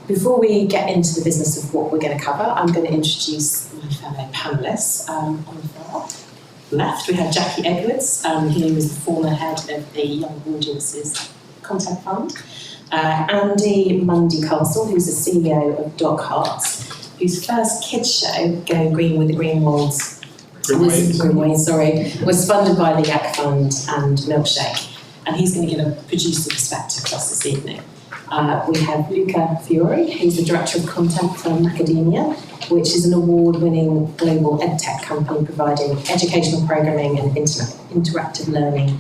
Before we get into the business of what we're going to cover, I'm going to introduce my fellow panellists. On the far left, we have Jackie Edwards, who was the former head of the Young Audiences Content Fund. Andy Mundy-Castle, who's the CEO of Dog Hearts, whose first kids show, Go Green with the Greenways, was funded by the YACF Fund and Milkshake, and he's going to give a producer perspective to us this evening. We have Luca Fiore, who's the Director of Content for Macadamia, which is an award-winning global edtech company providing educational programming and interactive learning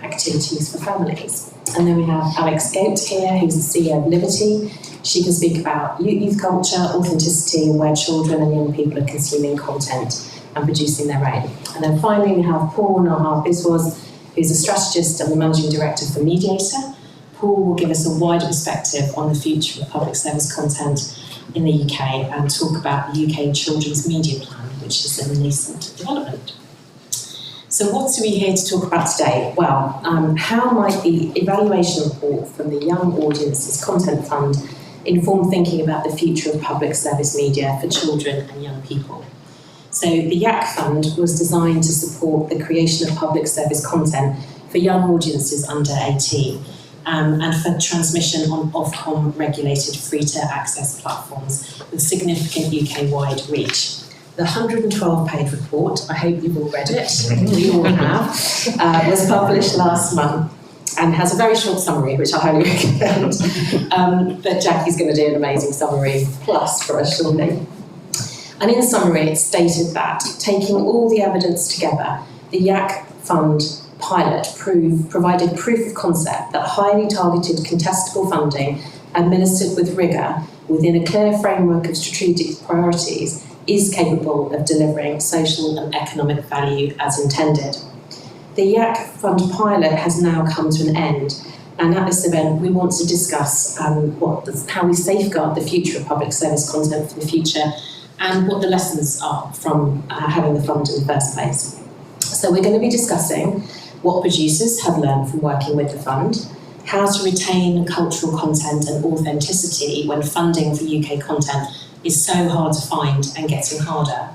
activities for families. And then we have Alex Goat here, who's the CEO of Liberty. She can speak about youth culture, authenticity, and where children and young people are consuming content and producing their own. And then finally, we have Paul Nahar-Biswas, who's a strategist and the Managing Director for Mediator. Paul will give us a wider perspective on the future of public service content in the UK and talk about the UK Children's Media Plan, which is a nascent development. So what are we here to talk about today? Well, how might the evaluation report from the Young Audiences Content Fund inform thinking about the future of public service media for children and young people? So the YACF Fund was designed to support the creation of public service content for young audiences under 18 and for transmission on Ofcom regulated free-to-access platforms with significant UK-wide reach. The 112-page report, I hope you've all read it, we all have, was published last month and has a very short summary, which I highly recommend. But Jackie's going to do an amazing summary plus for us shortly. And in summary, it stated that taking all the evidence together, the YACF Fund pilot provided proof of concept that highly targeted contestable funding administered with rigour within a clear framework of strategic priorities is capable of delivering social and economic value as intended. The YACF Fund pilot has now come to an end, and at this event we want to discuss how we safeguard the future of public service content for the future and what the lessons are from having the fund in the first place. So we're going to be discussing what producers have learned from working with the fund, how to retain cultural content and authenticity when funding for UK content is so hard to find and getting harder,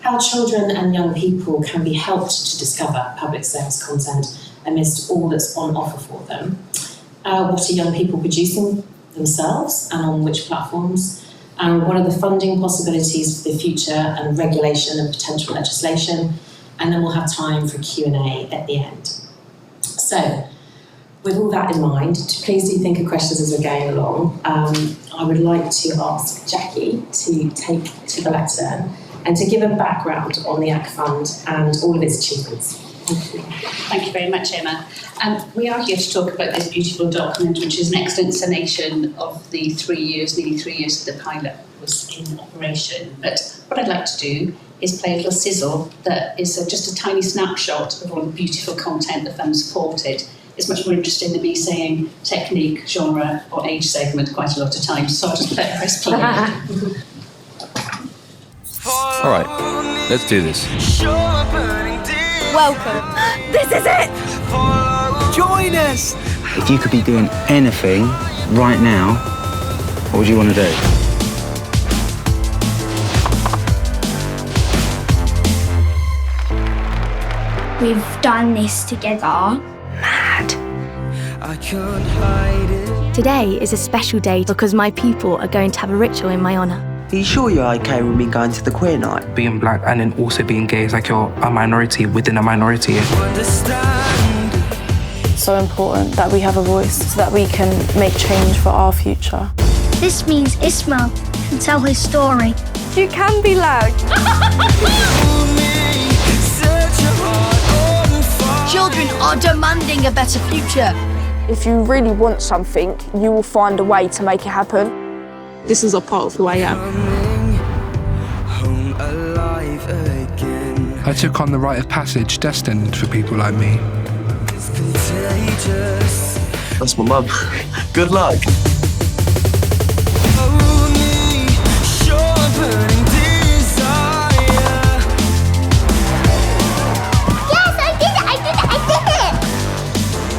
how children and young people can be helped to discover public service content amidst all that's on offer for them, what are young people producing themselves and on which platforms, what are the funding possibilities for the future and regulation and potential legislation, and then we'll have time for Q&A at the end. So, with all that in mind, please do think of questions as we're going along. I would like to ask Jackie to take to the lectern and to give a background on the YACF Fund and all of its achievements. Thank you. Thank you very much, Emma. We are here to talk about this beautiful document, which is an excellent summation of the nearly 3 years that the pilot was in operation. But what I'd like to do is play a little sizzle that is just a tiny snapshot of all the beautiful content the fund supported. It's much more interesting than me saying technique, genre, or age segment quite a lot of times, so I'll just press play. All right, let's do this. Welcome. This is it. Join us. If you could be doing anything right now, what would you want to do? We've done this together. Mad. I can't hide it. Today is a special day because my people are going to have a ritual in my honour. Are you sure you're okay with me going to the queer night? Being black and then also being gay is like you're a minority within a minority. So important that we have a voice so that we can make change for our future. This means Ismail can tell his story. You can be loud. Children are demanding a better future. If you really want something, you will find a way to make it happen. This is a part of who I am. I took on the rite of passage destined for people like me. That's my mum. Good luck.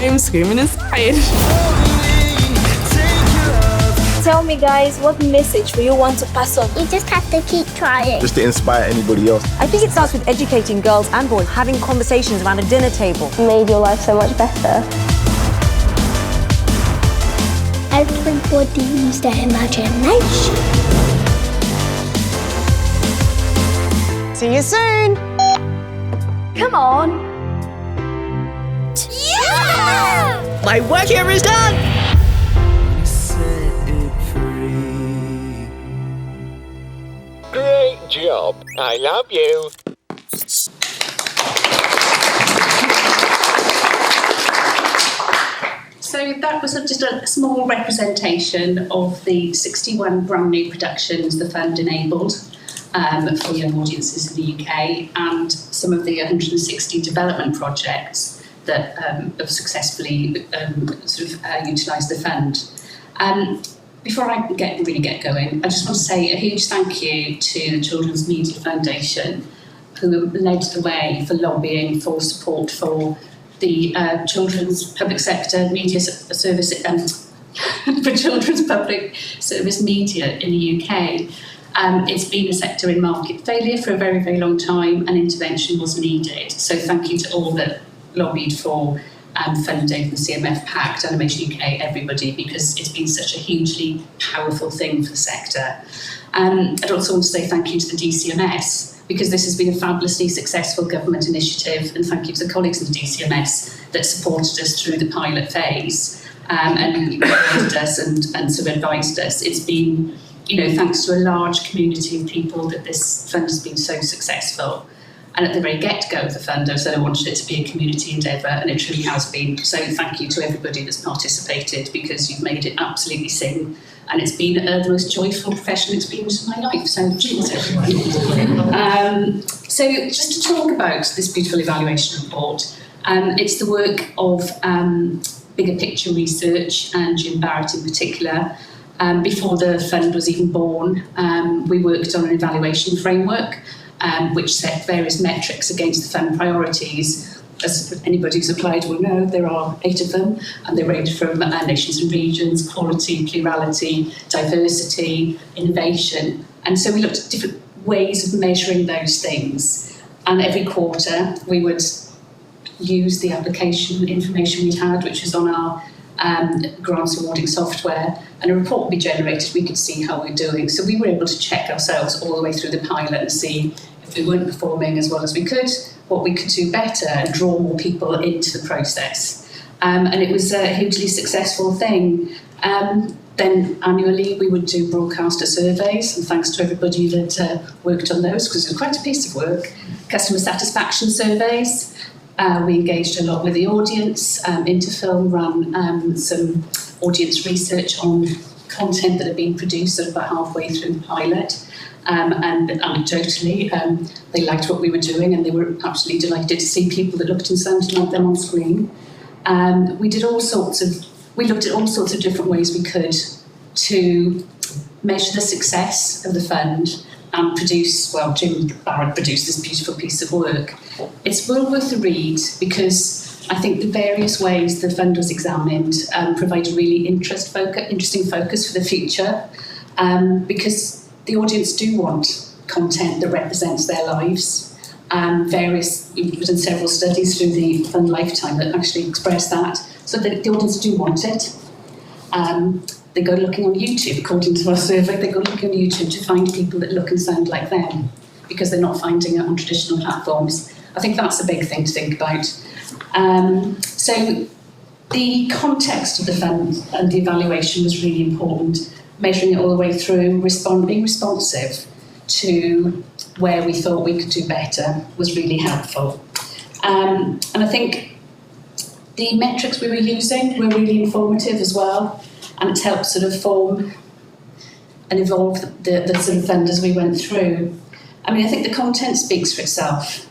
I'm screaming inside. Tell me, guys, what message do you want to pass on? You just have to keep trying. Just to inspire anybody else. I think it starts with educating girls and boys, having conversations around a dinner table. Made your life so much better. Everybody use their imagination. See you soon. Come on. Yeah! My work here is done. Great job. I love you. So that was just a small representation of the 61 brand new productions the fund enabled for young audiences in the UK, and some of the 160 development projects that have successfully utilised the fund. Before I really get going, I just want to say a huge thank you to the Children's Media Foundation, who led the way for lobbying for support for the children's public sector media service, for children's public service media in the UK. It's been a sector in market failure for a very, very long time, and intervention was needed. So thank you to all that lobbied for funding the CMF Pact, Animation UK, everybody, because it's been such a hugely powerful thing for the sector. I'd also want to say thank you to the DCMS, because this has been a fabulously successful government initiative, and thank you to the colleagues in the DCMS that supported us through the pilot phase and guided us and sort of advised us. It's been, thanks to a large community of people that this fund has been so successful. And at the very get-go of the fund, I said I wanted it to be a community endeavour, and it truly has been. So thank you to everybody that's participated, because you've made it absolutely sing. And it's been the most joyful professional experience of my life. So cheers, everyone. So just to talk about this beautiful evaluation report, it's the work of Bigger Picture Research and Jim Barrett in particular. Before the fund was even born, we worked on an evaluation framework which set various metrics against the fund priorities. As anybody who's applied will know, there are 8 of them, and they range from nations and regions, quality, plurality, diversity, innovation. And so we looked at different ways of measuring those things. And every quarter we would use the application information we had, which was on our grants awarding software, and a report would be generated. We could see how we're doing. So we were able to check ourselves all the way through the pilot and see if we weren't performing as well as we could, what we could do better, and draw more people into the process. And it was a hugely successful thing. Then annually we would do broadcaster surveys, and thanks to everybody that worked on those, because it was quite a piece of work. Customer satisfaction surveys. We engaged a lot with the audience. Interfilm ran some audience research on content that had been produced sort of about halfway through the pilot. And anecdotally, they liked what we were doing, and they were absolutely delighted to see people that looked and sounded like them on screen. We looked at all sorts of different ways we could to measure the success of the fund and Jim Barrett produced this beautiful piece of work. It's well worth a read, because I think the various ways the fund was examined provide a really interesting focus for the future, because the audience do want content that represents their lives. We've done several studies through the fund lifetime that actually express that, so that the audience do want it. They go looking on YouTube, according to our survey, they go looking on YouTube to find people that look and sound like them, because they're not finding it on traditional platforms. I think that's a big thing to think about. So the context of the fund and the evaluation was really important, measuring it all the way through, being responsive to where we thought we could do better was really helpful. And I think the metrics we were using were really informative as well, and it's helped sort of form and evolve the sort of fund as we went through. I mean, I think the content speaks for itself.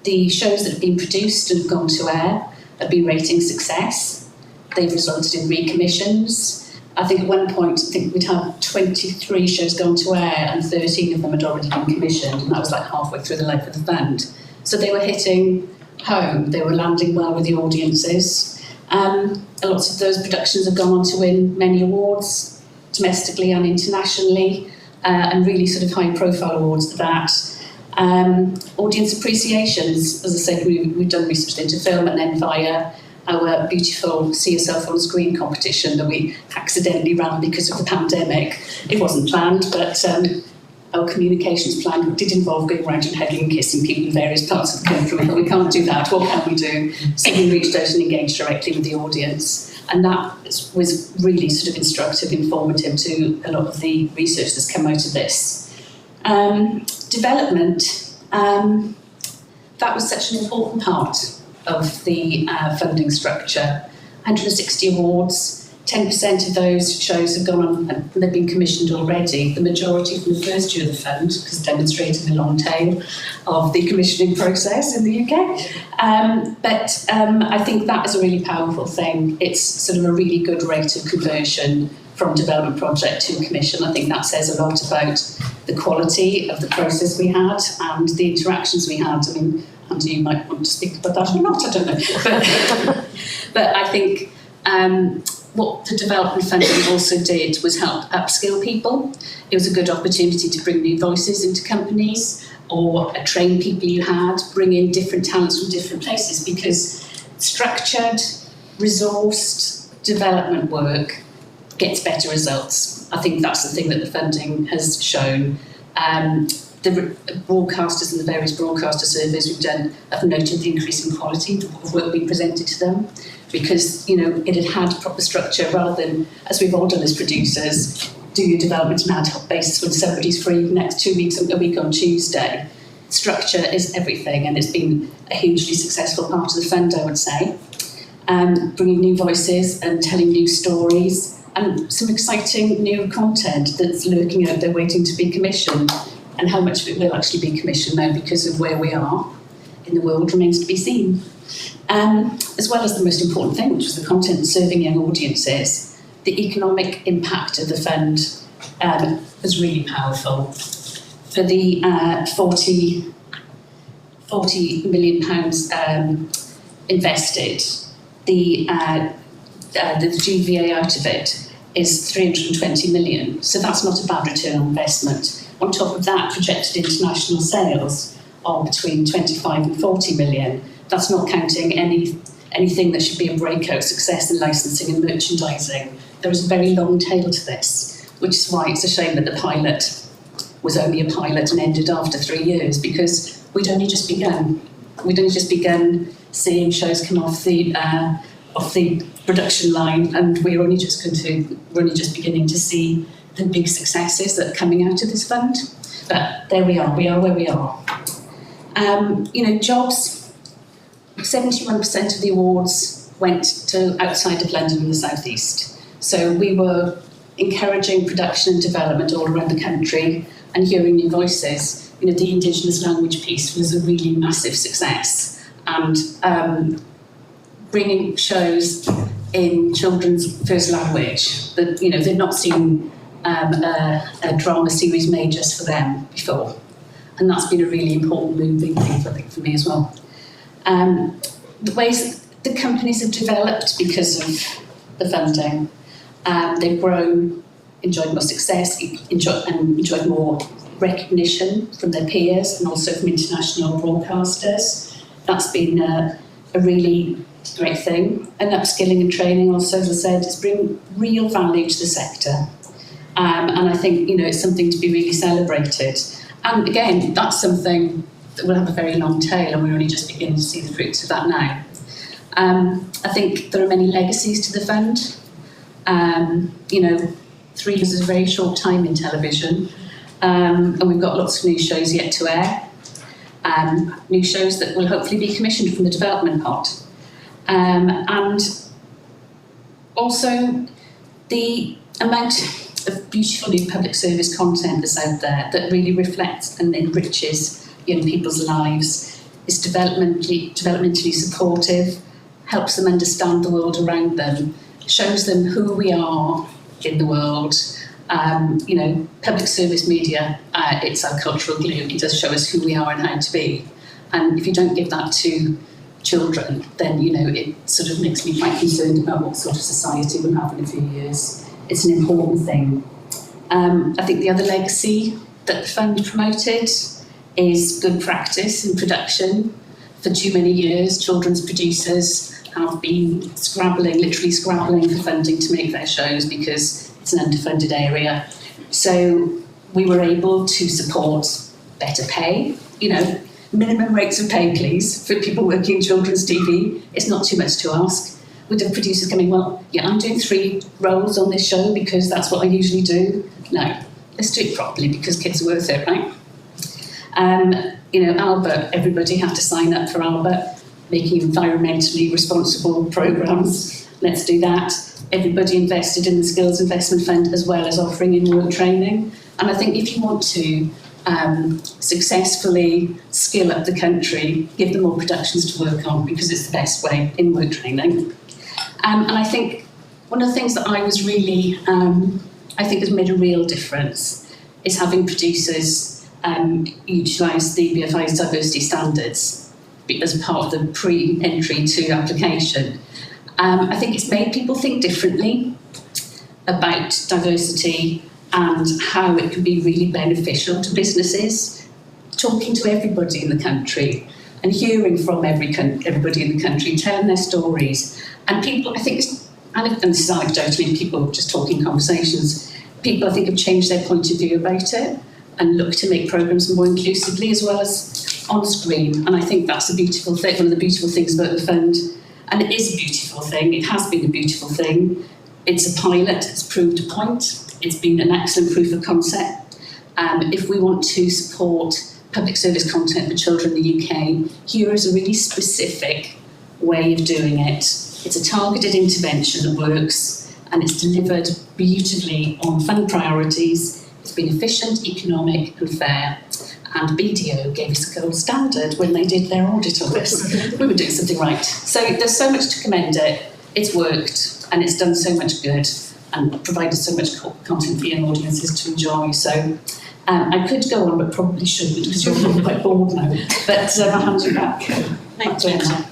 The shows that have been produced and have gone to air have been rating success. They've resulted in recommissions. I think at one point, we'd had 23 shows gone to air, and 13 of them had already been commissioned, and that was like halfway through the life of the fund. So they were hitting home, they were landing well with the audiences. Lots of those productions have gone on to win many awards, domestically and internationally, and really sort of high-profile awards for that. Audience appreciations, as I said, we've done research into film, and then via our beautiful See Yourself on Screen competition that we accidentally ran because of the pandemic. It wasn't planned, but our communications plan did involve going around and hugging and kissing people in various parts of the country. We thought, we can't do that, what can we do? So we reached out and engaged directly with the audience. And that was really sort of instructive, informative to a lot of the research that's come out of this. Development, that was such an important part of the funding structure. 160 awards, 10% of those shows have gone on and they've been commissioned already. The majority from the first year of the fund, because demonstrating the long tail of the commissioning process in the UK. But I think that is a really powerful thing. It's sort of a really good rate of conversion from development project to commission. I think that says a lot about the quality of the process we had and the interactions we had. I mean, Andy, you might want to speak about that or not, I don't know. But I think what the development funding also did was help upskill people. It was a good opportunity to bring new voices into companies or train people you had, bring in different talents from different places, because structured, resourced development work gets better results. I think that's the thing that the funding has shown. The broadcasters and the various broadcaster surveys we've done have noted the increase in quality of work being presented to them, because it had proper structure rather than, as we've all done as producers, do your development on an ad hoc basis when somebody's free next 2 weeks, a week on Tuesday. Structure is everything, and it's been a hugely successful part of the fund, I would say. Bringing new voices and telling new stories, and some exciting new content that's lurking out there waiting to be commissioned. And how much of it will actually be commissioned now because of where we are in the world remains to be seen. As well as the most important thing, which was the content serving young audiences, the economic impact of the fund was really powerful. For the £40 million invested, the GVA out of it is 320 million. So that's not a bad return on investment. On top of that, projected international sales are between 25 and 40 million. That's not counting anything that should be a breakout success in licensing and merchandising. There is a very long tail to this, which is why it's a shame that the pilot was only a pilot and ended after 3 years, because we'd only just begun. We'd only just begun seeing shows come off the production line, and we're only just beginning to see the big successes that are coming out of this fund. But there we are where we are. Jobs, 71% of the awards went to outside of London and the South East. So we were encouraging production and development all around the country and hearing new voices. The Indigenous language piece was a really massive success, and bringing shows in children's first language that they've not seen a drama series made just for them before, and that's been a really important moving thing for me as well. The ways the companies have developed because of the funding, they've grown, enjoyed more success, enjoyed more recognition from their peers and also from international broadcasters. That's been a really great thing. And upskilling and training also, as I said, has bring real value to the sector. And I think, it's something to be really celebrated. And again, that's something that will have a very long tail, and we're only just beginning to see the fruits of that now. I think there are many legacies to the fund. 3 years is a very short time in television, and we've got lots of new shows yet to air. New shows that will hopefully be commissioned from the development pot. And also the amount of beautiful new public service content that's out there that really reflects and enriches young people's lives, is developmentally supportive, helps them understand the world around them, shows them who we are in the world. Public service media, it's our cultural glue. It does show us who we are and how to be. And if you don't give that to children, then, you know, it sort of makes me quite concerned about what sort of society we'll have in a few years. It's an important thing. I think the other legacy that the fund promoted is good practice in production. For too many years, children's producers have been literally scrabbling for funding to make their shows because it's an underfunded area. So we were able to support better pay, you know, minimum rates of pay, please, for people working in children's TV. It's not too much to ask. With the producers coming, well, yeah, I'm doing 3 roles on this show because that's what I usually do. No, let's do it properly because kids are worth it, right? You know, Albert, everybody had to sign up for Albert, making environmentally responsible programmes. Let's do that. Everybody invested in the Skills Investment Fund as well as offering in-work training. And I think if you want to successfully skill up the country, give them more productions to work on because it's the best way, in-work training. And I think one of the things that I was really, I think has made a real difference is having producers utilise the BFI's diversity standards as part of the pre-entry to application. I think it's made people think differently about diversity and how it can be really beneficial to businesses. Talking to everybody in the country and hearing from everybody in the country, telling their stories. And people, I think, and this is anecdotally, people just talking conversations, people I think have changed their point of view about it and look to make programmes more inclusively as well as on screen. And I think that's a beautiful thing, one of the beautiful things about the fund. And it is a beautiful thing, it has been a beautiful thing. It's a pilot, it's proved a point. It's been an excellent proof of concept. If we want to support public service content for children in the UK, here is a really specific way of doing it. It's a targeted intervention that works and it's delivered beautifully on fund priorities. It's been efficient, economic and fair. And BDO gave us a gold standard when they did their audit on this. We were doing something right. So there's so much to commend it. It's worked and it's done so much good and provided so much content for young audiences to enjoy. So I could go on, but probably shouldn't because you're probably quite bored now. But I'll hand you back. Thank you, Emma.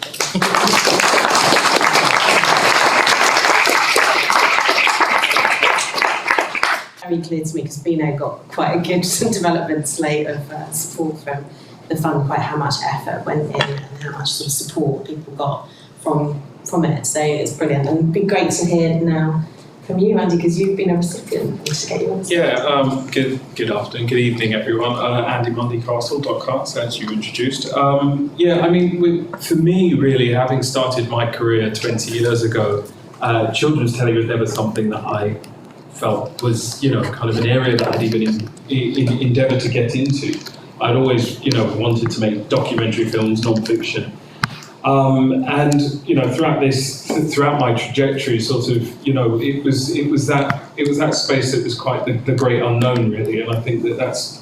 Very clear to me because Bino got quite a good development slate of support from the fund, quite how much effort went in and how much sort of support people got from it. So it's brilliant and it'd be great to hear now from you, Andy, because you've been a recipient. To get yours. Yeah, good afternoon, good evening, everyone. Andy Mundycastle.com, as you introduced. Yeah, I mean, for me, really, having started my career 20 years ago, children's telly was never something that I felt was, you know, kind of an area that I'd even endeavoured to get into. I'd always, you know, wanted to make documentary films, non-fiction. And you know, throughout my trajectory, sort of, you know, it was that space that was quite the great unknown, really. And I think that's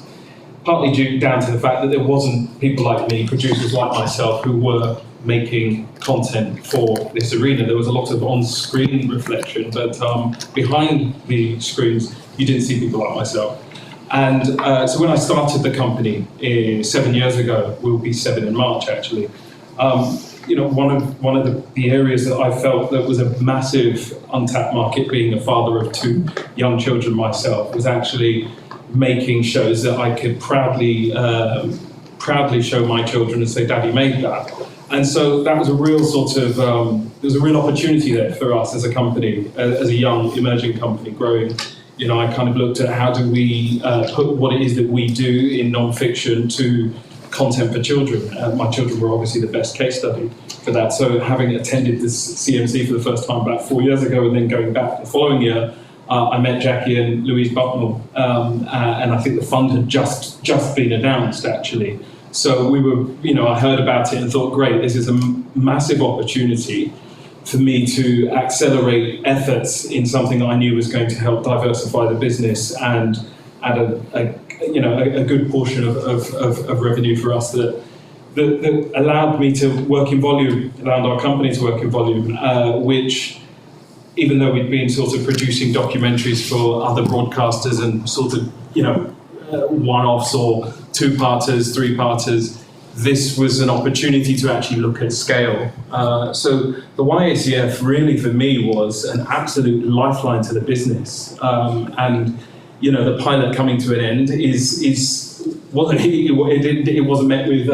partly due down to the fact that there wasn't people like me, producers like myself, who were making content for this arena. There was a lot of on-screen reflection, but behind the screens, you didn't see people like myself. And so when I started the company 7 years ago, we'll be 7 in March actually. You know, one of the areas that I felt that was a massive untapped market, being a father of 2 young children myself, was actually making shows that I could proudly show my children and say, "Daddy made that." And so that was a real sort of there was a real opportunity there for us as a company, as a young emerging company growing. You know, I kind of looked at how do we put what it is that we do in non-fiction to content for children. My children were obviously the best case study for that. So having attended this CMC for the first time about 4 years ago and then going back the following year, I met Jackie and Louise Bucknell, and I think the fund had just been announced actually. So we were, you know, I heard about it and thought, great, this is a massive opportunity for me to accelerate efforts in something that I knew was going to help diversify the business and add a good portion of revenue for us that allowed me to work in volume, allowed our company to work in volume, which, even though we'd been sort of producing documentaries for other broadcasters and sort of, you know, one-offs or 2-parters, 3-parters, this was an opportunity to actually look at scale. So the YACF really for me was an absolute lifeline to the business. And the pilot coming to an end it wasn't met with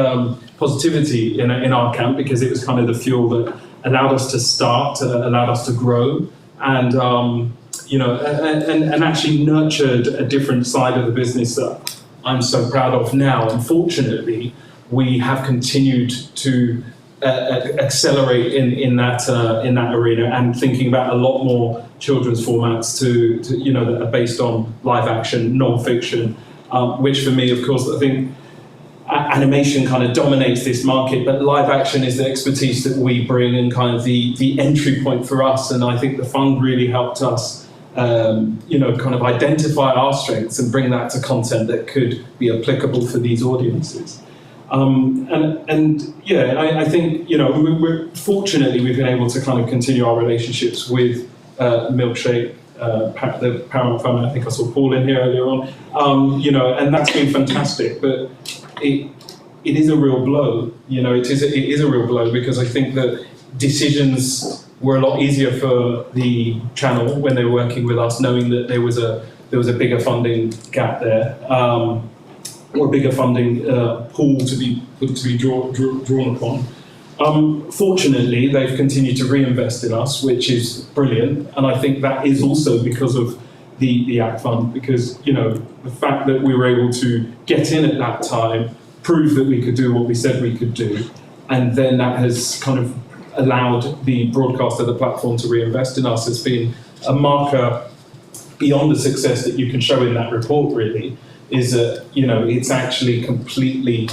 positivity in our camp, because it was kind of the fuel that allowed us to start, allowed us to grow, and and actually nurtured a different side of the business that I'm so proud of now. Unfortunately, we have continued to accelerate in that arena, and thinking about a lot more children's formats to that are based on live action, non-fiction, which for me, of course, I think animation kind of dominates this market, but live action is the expertise that we bring and kind of the entry point for us. And I think the fund really helped us kind of identify our strengths and bring that to content that could be applicable for these audiences. I think we're fortunately we've been able to kind of continue our relationships with Milkshake, the Paramount Fund. I think I saw Paul in here earlier on, and that's been fantastic. But it is a real blow. It is a real blow, because I think that decisions were a lot easier for the channel when they were working with us, knowing that there was a bigger funding gap there, or a bigger funding pool to be drawn upon. Fortunately, they've continued to reinvest in us, which is brilliant, and I think that is also because of the YACF fund, because the fact that we were able to get in at that time, prove that we could do what we said we could do, and then that has kind of allowed the broadcaster, the platform, to reinvest in us, has been a marker beyond the success that you can show in that report, really, is that it's actually completely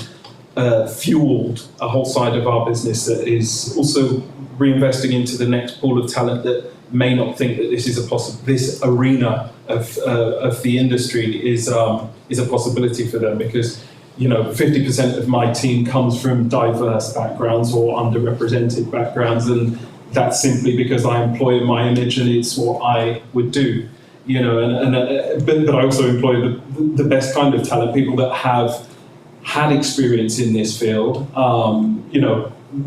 fueled a whole side of our business that is also reinvesting into the next pool of talent that may not think that this is this arena of the industry is a possibility for them, because 50% of my team comes from diverse backgrounds or underrepresented backgrounds, and that's simply because I employ my image and it's what I would do. But I also employ the best kind of talent, people that have had experience in this field,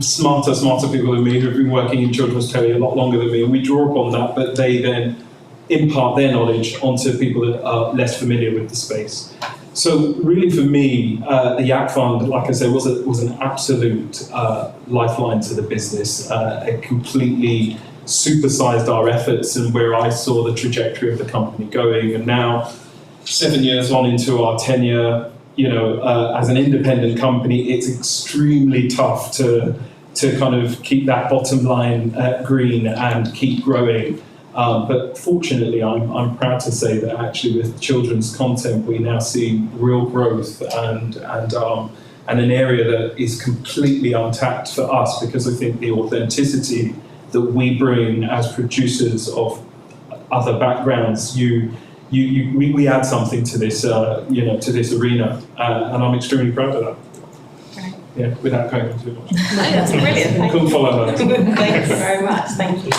smarter people than me, who've been working in children's telly a lot longer than me, and we draw upon that, but they then impart their knowledge onto people that are less familiar with the space. So really for me, the YACF fund, like I said, was an absolute lifeline to the business. It completely supersized our efforts and where I saw the trajectory of the company going. And now, 7 years on into our tenure, as an independent company, it's extremely tough to kind of keep that bottom line green and keep growing. But fortunately, I'm proud to say that actually with children's content, we now see real growth and an area that is completely untapped for us, because I think the authenticity that we bring as producers of other backgrounds, we add something to this, to this arena, and I'm extremely proud of that. Right. Yeah, without going on too much. No, that's brilliant. Couldn't follow her. Thank you very much. Thank you.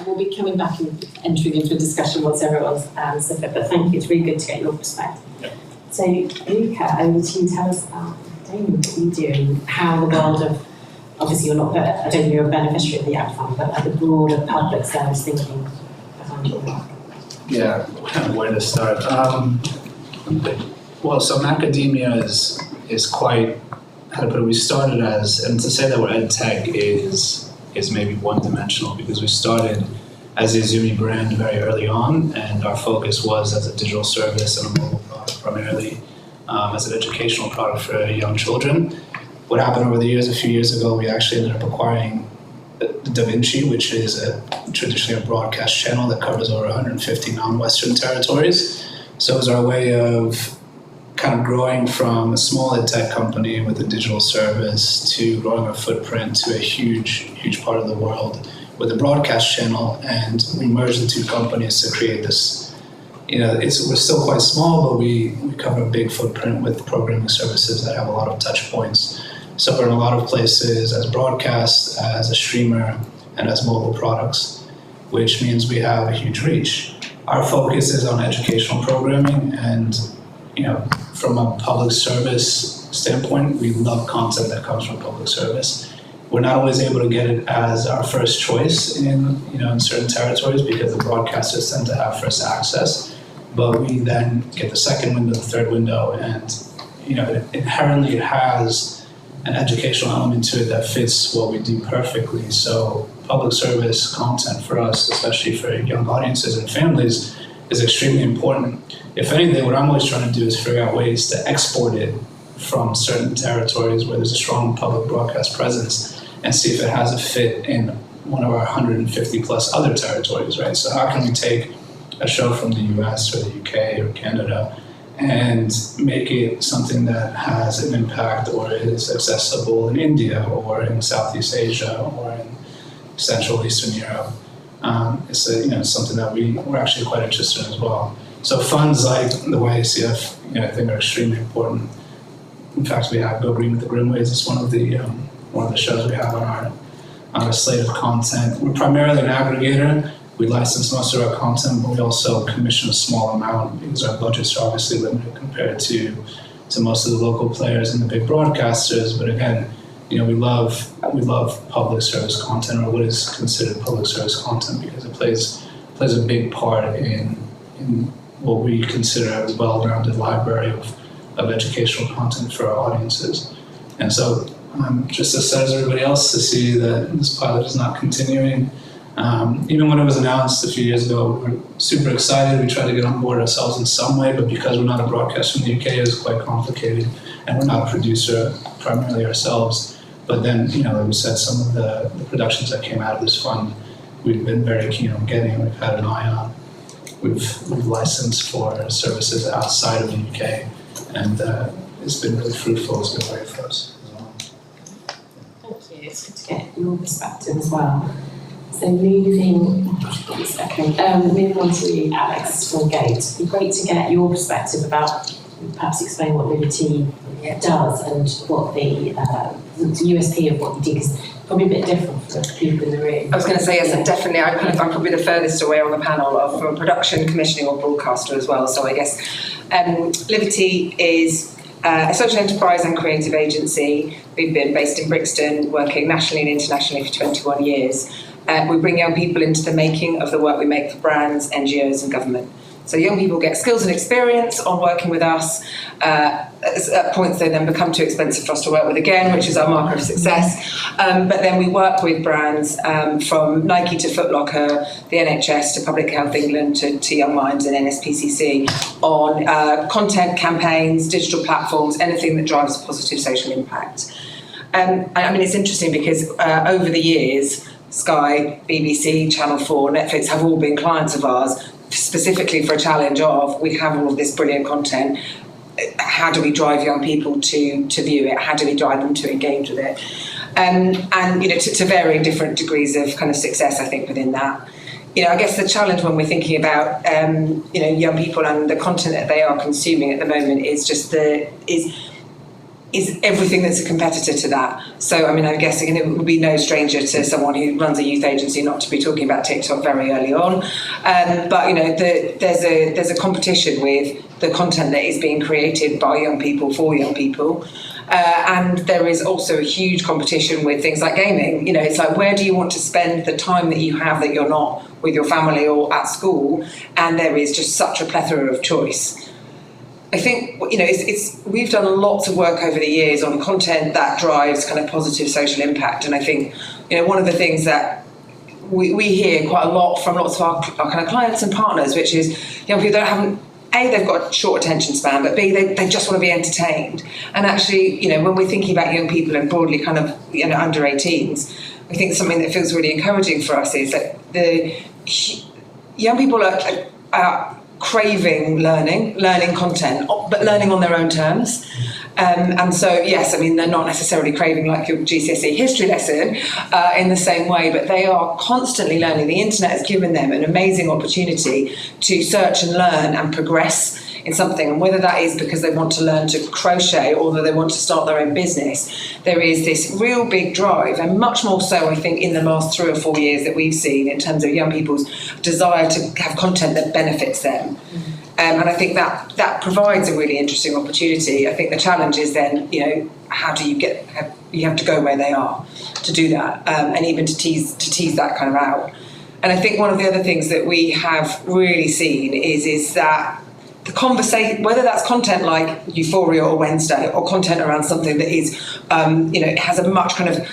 We'll be coming back and entering into a discussion once everyone's submitted, but thank you. It's really good to get your perspective. Yeah. So, Luca, over to you. Tell us about what you do and how the world of, obviously you're not, I don't think you're a beneficiary of the YACF fund, but like the broader public service thinking behind your work. Yeah, where to start? Well, so macademia is quite, how to put it, we started as, and to say that we're ed tech is maybe one-dimensional, because we started as a Zoomy brand very early on, and our focus was as a digital service and a mobile product primarily, as an educational product for young children. What happened over the years, a few years ago, we actually ended up acquiring Da Vinci, which is traditionally a broadcast channel that covers over 150 non-Western territories. So it was our way of kind of growing from a small ed tech company with a digital service to growing our footprint to a huge part of the world with a broadcast channel. And we merged the two companies to create this, we're still quite small, but we cover a big footprint with programming services that have a lot of touch points. So we're in a lot of places as broadcast, as a streamer, and as mobile products, which means we have a huge reach. our focus is on educational programming, and from a public service standpoint, we love content that comes from public service. We're not always able to get it as our first choice in certain territories because the broadcasters tend to have first access, but we then get the second window, the third window, and it inherently has an educational element to it that fits what we do perfectly. So public service content for us, especially for young audiences and families, is extremely important. If anything, what I'm always trying to do is figure out ways to export it from certain territories where there's a strong public broadcast presence and see if it has a fit in one of our 150 plus other territories, right? So how can we take a show from the US or the UK or Canada and make it something that has an impact or is accessible in India or in Southeast Asia or in Central Eastern Europe? It's something that we're actually quite interested in as well. So funds like the YACF, I think are extremely important. In fact, we have Go Green with the Grimways. It's one of the shows we have on our slate of content. We're primarily an aggregator. We license most of our content, but we also commission a small amount because our budgets are obviously limited compared to most of the local players and the big broadcasters. But again, we love public service content, or what is considered public service content, because it plays a big part in what we consider a well-rounded library of educational content for our audiences. And so I'm just as sad as everybody else to see that this pilot is not continuing. Even when it was announced a few years ago, we were super excited. We tried to get on board ourselves in some way, but because we're not a broadcast from the UK, it was quite complicated, and we're not a producer primarily ourselves. But then, like we said, some of the productions that came out of this fund, we've been very keen on getting, we've had an eye on. We've licensed for services outside of the UK, and it's been really fruitful. It's been great for us as well. Thank you. It's good to get your perspective as well. So moving on to Alex from Gate. It'd be great to get your perspective about, perhaps explain what Liberty does and what the USP of what you do, because it's probably a bit different for people in the room. I was going to say, yes, and definitely, I'm probably the furthest away on the panel from production, commissioning or broadcaster as well. So I guess Liberty is a social enterprise and creative agency. We've been based in Brixton, working nationally and internationally for 21 years. We bring young people into the making of the work we make for brands, NGOs and government. So young people get skills and experience on working with us. At points they then become too expensive for us to work with again, which is our marker of success. But then we work with brands from Nike to Foot Locker, the NHS to Public Health England to Young Minds and NSPCC on content campaigns, digital platforms, anything that drives a positive social impact. I mean, it's interesting because over the years, Sky, BBC, Channel 4, Netflix have all been clients of ours, specifically for a challenge of, we have all of this brilliant content, how do we drive young people to view it? How do we drive them to engage with it? And to varying different degrees of kind of success, I think, within that. I guess the challenge when we're thinking about young people and the content that they are consuming at the moment is just is everything that's a competitor to that. So, I mean, I'm guessing it would be no stranger to someone who runs a youth agency not to be talking about TikTok very early on. But, there's a competition with the content that is being created by young people for young people. And there is also a huge competition with things like gaming. It's like, where do you want to spend the time that you have that you're not with your family or at school? And there is just such a plethora of choice. I think, we've done lots of work over the years on content that drives kind of positive social impact. And I think, one of the things that we hear quite a lot from lots of our kind of clients and partners, which is young people they've got a short attention span, but B, they just want to be entertained. And actually, when we're thinking about young people and broadly kind of, under 18s, I think something that feels really encouraging for us is that the young people are craving learning content, but learning on their own terms. And so, yes, I mean, they're not necessarily craving like your GCSE history lesson in the same way, but they are constantly learning. The internet has given them an amazing opportunity to search and learn and progress in something, and whether that is because they want to learn to crochet or that they want to start their own business, there is this real big drive, and much more so I think in the last 3 or 4 years that we've seen in terms of young people's desire to have content that benefits them. And I think that provides a really interesting opportunity. I think the challenge is then, how do you you have to go where they are to do that, and even to tease that kind of out. And I think one of the other things that we have really seen is that the conversation, whether that's content like Euphoria or Wednesday, or content around something that is, it has a much kind of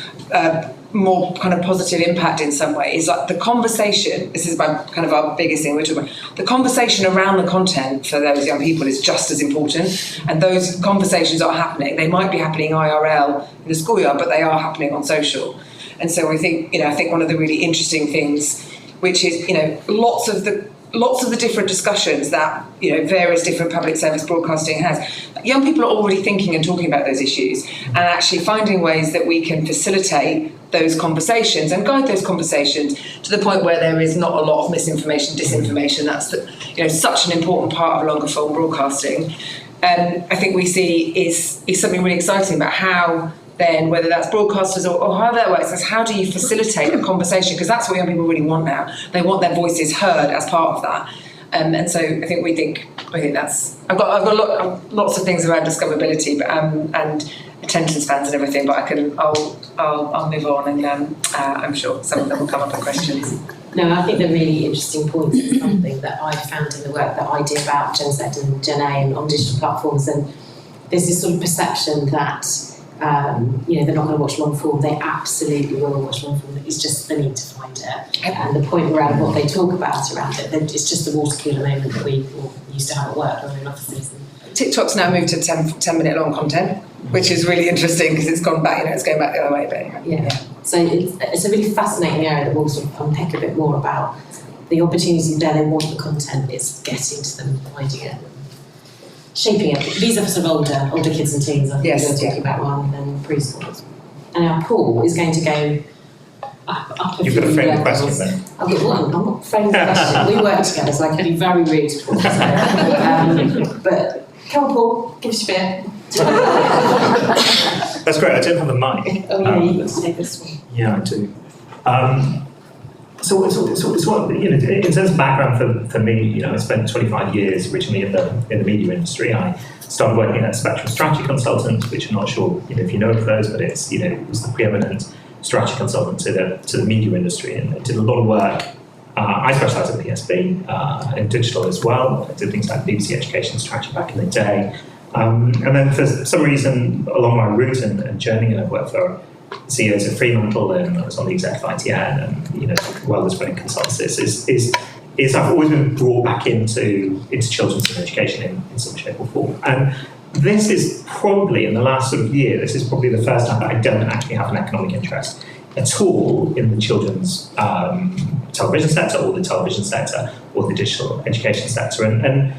more kind of positive impact in some way, is like the conversation. This is kind of our biggest thing we're talking about. The conversation around the content for those young people is just as important, and those conversations are happening. They might be happening IRL in the schoolyard, but they are happening on social. And so I think one of the really interesting things, which is lots of the different discussions that various different public service broadcasting has. Young people are already thinking and talking about those issues, and actually finding ways that we can facilitate those conversations and guide those conversations to the point where there is not a lot of misinformation, disinformation. That's such an important part of longer form broadcasting. I think we see is something really exciting about how then, whether that's broadcasters or however that works, is how do you facilitate a conversation? Because that's what young people really want now. They want their voices heard as part of that. And so I think that's, I've got lots of things around discoverability, but and attention spans and everything, but I'll move on, and I'm sure some of them will come up in questions. No, I think the really interesting point is something that I found in the work that I did about Gen Z and Gen A and on digital platforms, and there's this sort of perception that they're not going to watch long form. They absolutely will watch long form. It's just the need to find it. And the point around what they talk about around it, it's just the water cooler moment that we all used to have at work or in offices. TikTok's now moved to 10-minute long content, which is really interesting because it's gone back, it's going back the other way. But anyway. Yeah. So it's a really fascinating area that we'll sort of unpick a bit more about the opportunities there. They want the content, it's getting to them, finding it, shaping it. These are sort of older kids and teens, I think we're talking about one, and preschoolers. And our pool is going to go up a You've got to frame the question then. I've got one. I'm not framing the question. We work together, so I can be very rude to Paul. But come on, Paul, give us your beer. That's great. I don't have a mic. Oh yeah, you got to take this one. Yeah, I do. So what, in terms of background for me, I spent 25 years originally in the media industry. I started working at Spectrum Strategy Consultant, which I'm not sure if you know of those, but it's it was the preeminent strategy consultant to the media industry, and I did a lot of work. I specialised in PSB, in digital as well. I did things like BBC Education Strategy back in the day. And then for some reason along my route and journey, I worked for CEOs of Fremantle, and I was on the exec of ITN, and well as running consultancies, is I've always been brought back into children's and education in some shape or form. And this is probably, in the last sort of year, this is probably the first time that I don't actually have an economic interest at all in the children's television sector, or the television sector, or the digital education sector. And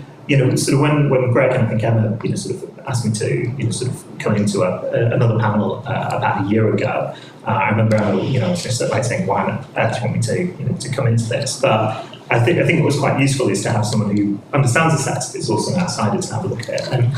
sort of when Greg and I think Emma, sort of asked me to, sort of come into another panel about a year ago, I remember, I was just like saying, why on earth do you want me to come into this? But I think it was quite useful is to have someone who understands the sector, but is also an outsider to have a look at it. And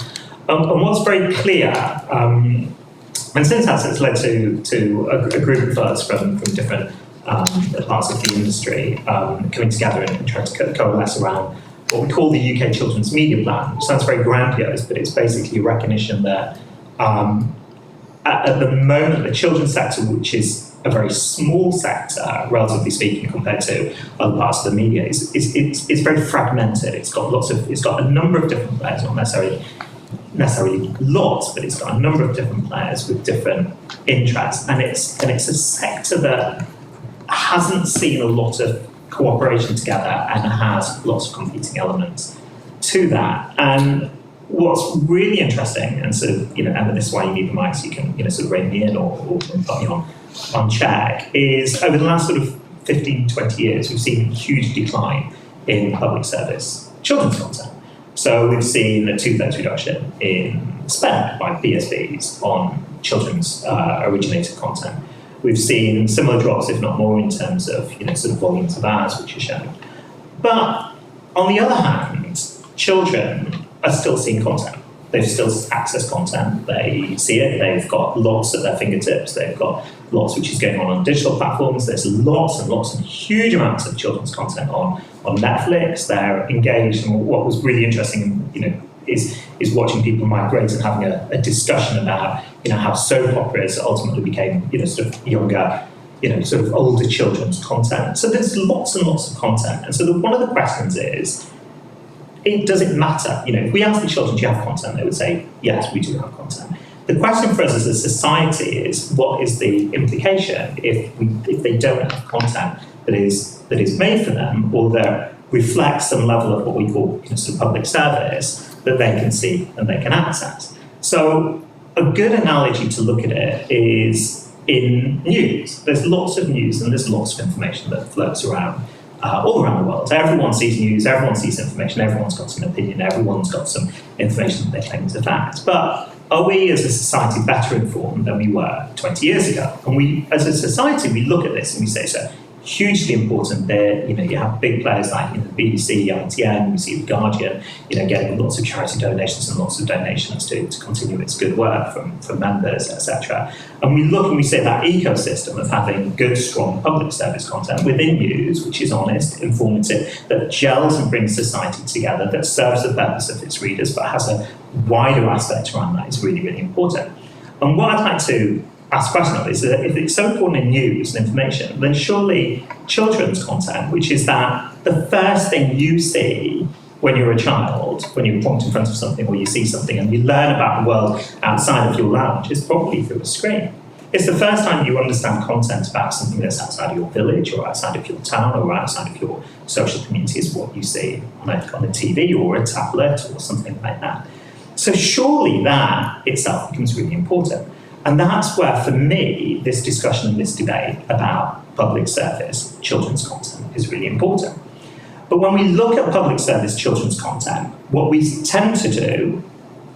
what's very clear, and since that, it's led to a group of us from different parts of the industry coming together and trying to coalesce around what we call the UK Children's Media Plan, which sounds very grandiose, but it's basically a recognition that at the moment the children's sector, which is a very small sector, relatively speaking, compared to other parts of the media, it's very fragmented. It's got a number of different players, not necessarily lots, but it's got a number of different players with different interests, and it's a sector that hasn't seen a lot of cooperation together and has lots of competing elements to that. And what's really interesting, and sort of, Emma, this is why you need the mic so you can, sort of rein me in or put me on check, is over the last sort of 15, 20 years, we've seen a huge decline in public service children's content. So we've seen a 2/3 reduction in spend by PSBs on children's originated content. We've seen similar drops, if not more, in terms of sort of volumes of ads, which are shown. But on the other hand, children are still seeing content. They've still access content, they see it, they've got lots at their fingertips, they've got lots which is going on digital platforms, there's lots and lots and huge amounts of children's content on Netflix, they're engaged, and what was really interesting, is watching people migrate and having a discussion about, how soap operas ultimately became, sort of younger, sort of older children's content. So there's lots and lots of content, and so one of the questions is, does it matter? If we ask the children, do you have content? They would say, yes, we do have content. The question for us as a society is, what is the implication if they don't have content that is made for them, or that reflects some level of what we call sort of public service that they can see and they can access? So a good analogy to look at it is in news. There's lots of news and there's lots of information that floats around. All around the world. Everyone sees news, everyone sees information, everyone's got some opinion, everyone's got some information that they claim is fact. But are we as a society better informed than we were 20 years ago? And we, as a society, we look at this and we say, so hugely important there. You have big players like the BBC, ITN, we see the Guardian, getting lots of charity donations and lots of donations to continue its good work from members, etc. And we look and we say that ecosystem of having good, strong public service content within news, which is honest, informative, that gels and brings society together, that serves the purpose of its readers, but has a wider aspect around that, is really, really important. And what I'd like to ask a question of is that if it's so important in news and information, then surely children's content, which is that the first thing you see when you're a child, when you point in front of something or you see something and you learn about the world outside of your lounge, is probably through a screen. It's the first time you understand content about something that's outside of your village or outside of your town or outside of your social community is what you see on a TV or a tablet or something like that. So surely that itself becomes really important. And that's where, for me, this discussion and this debate about public service children's content is really important. But when we look at public service children's content, what we tend to do,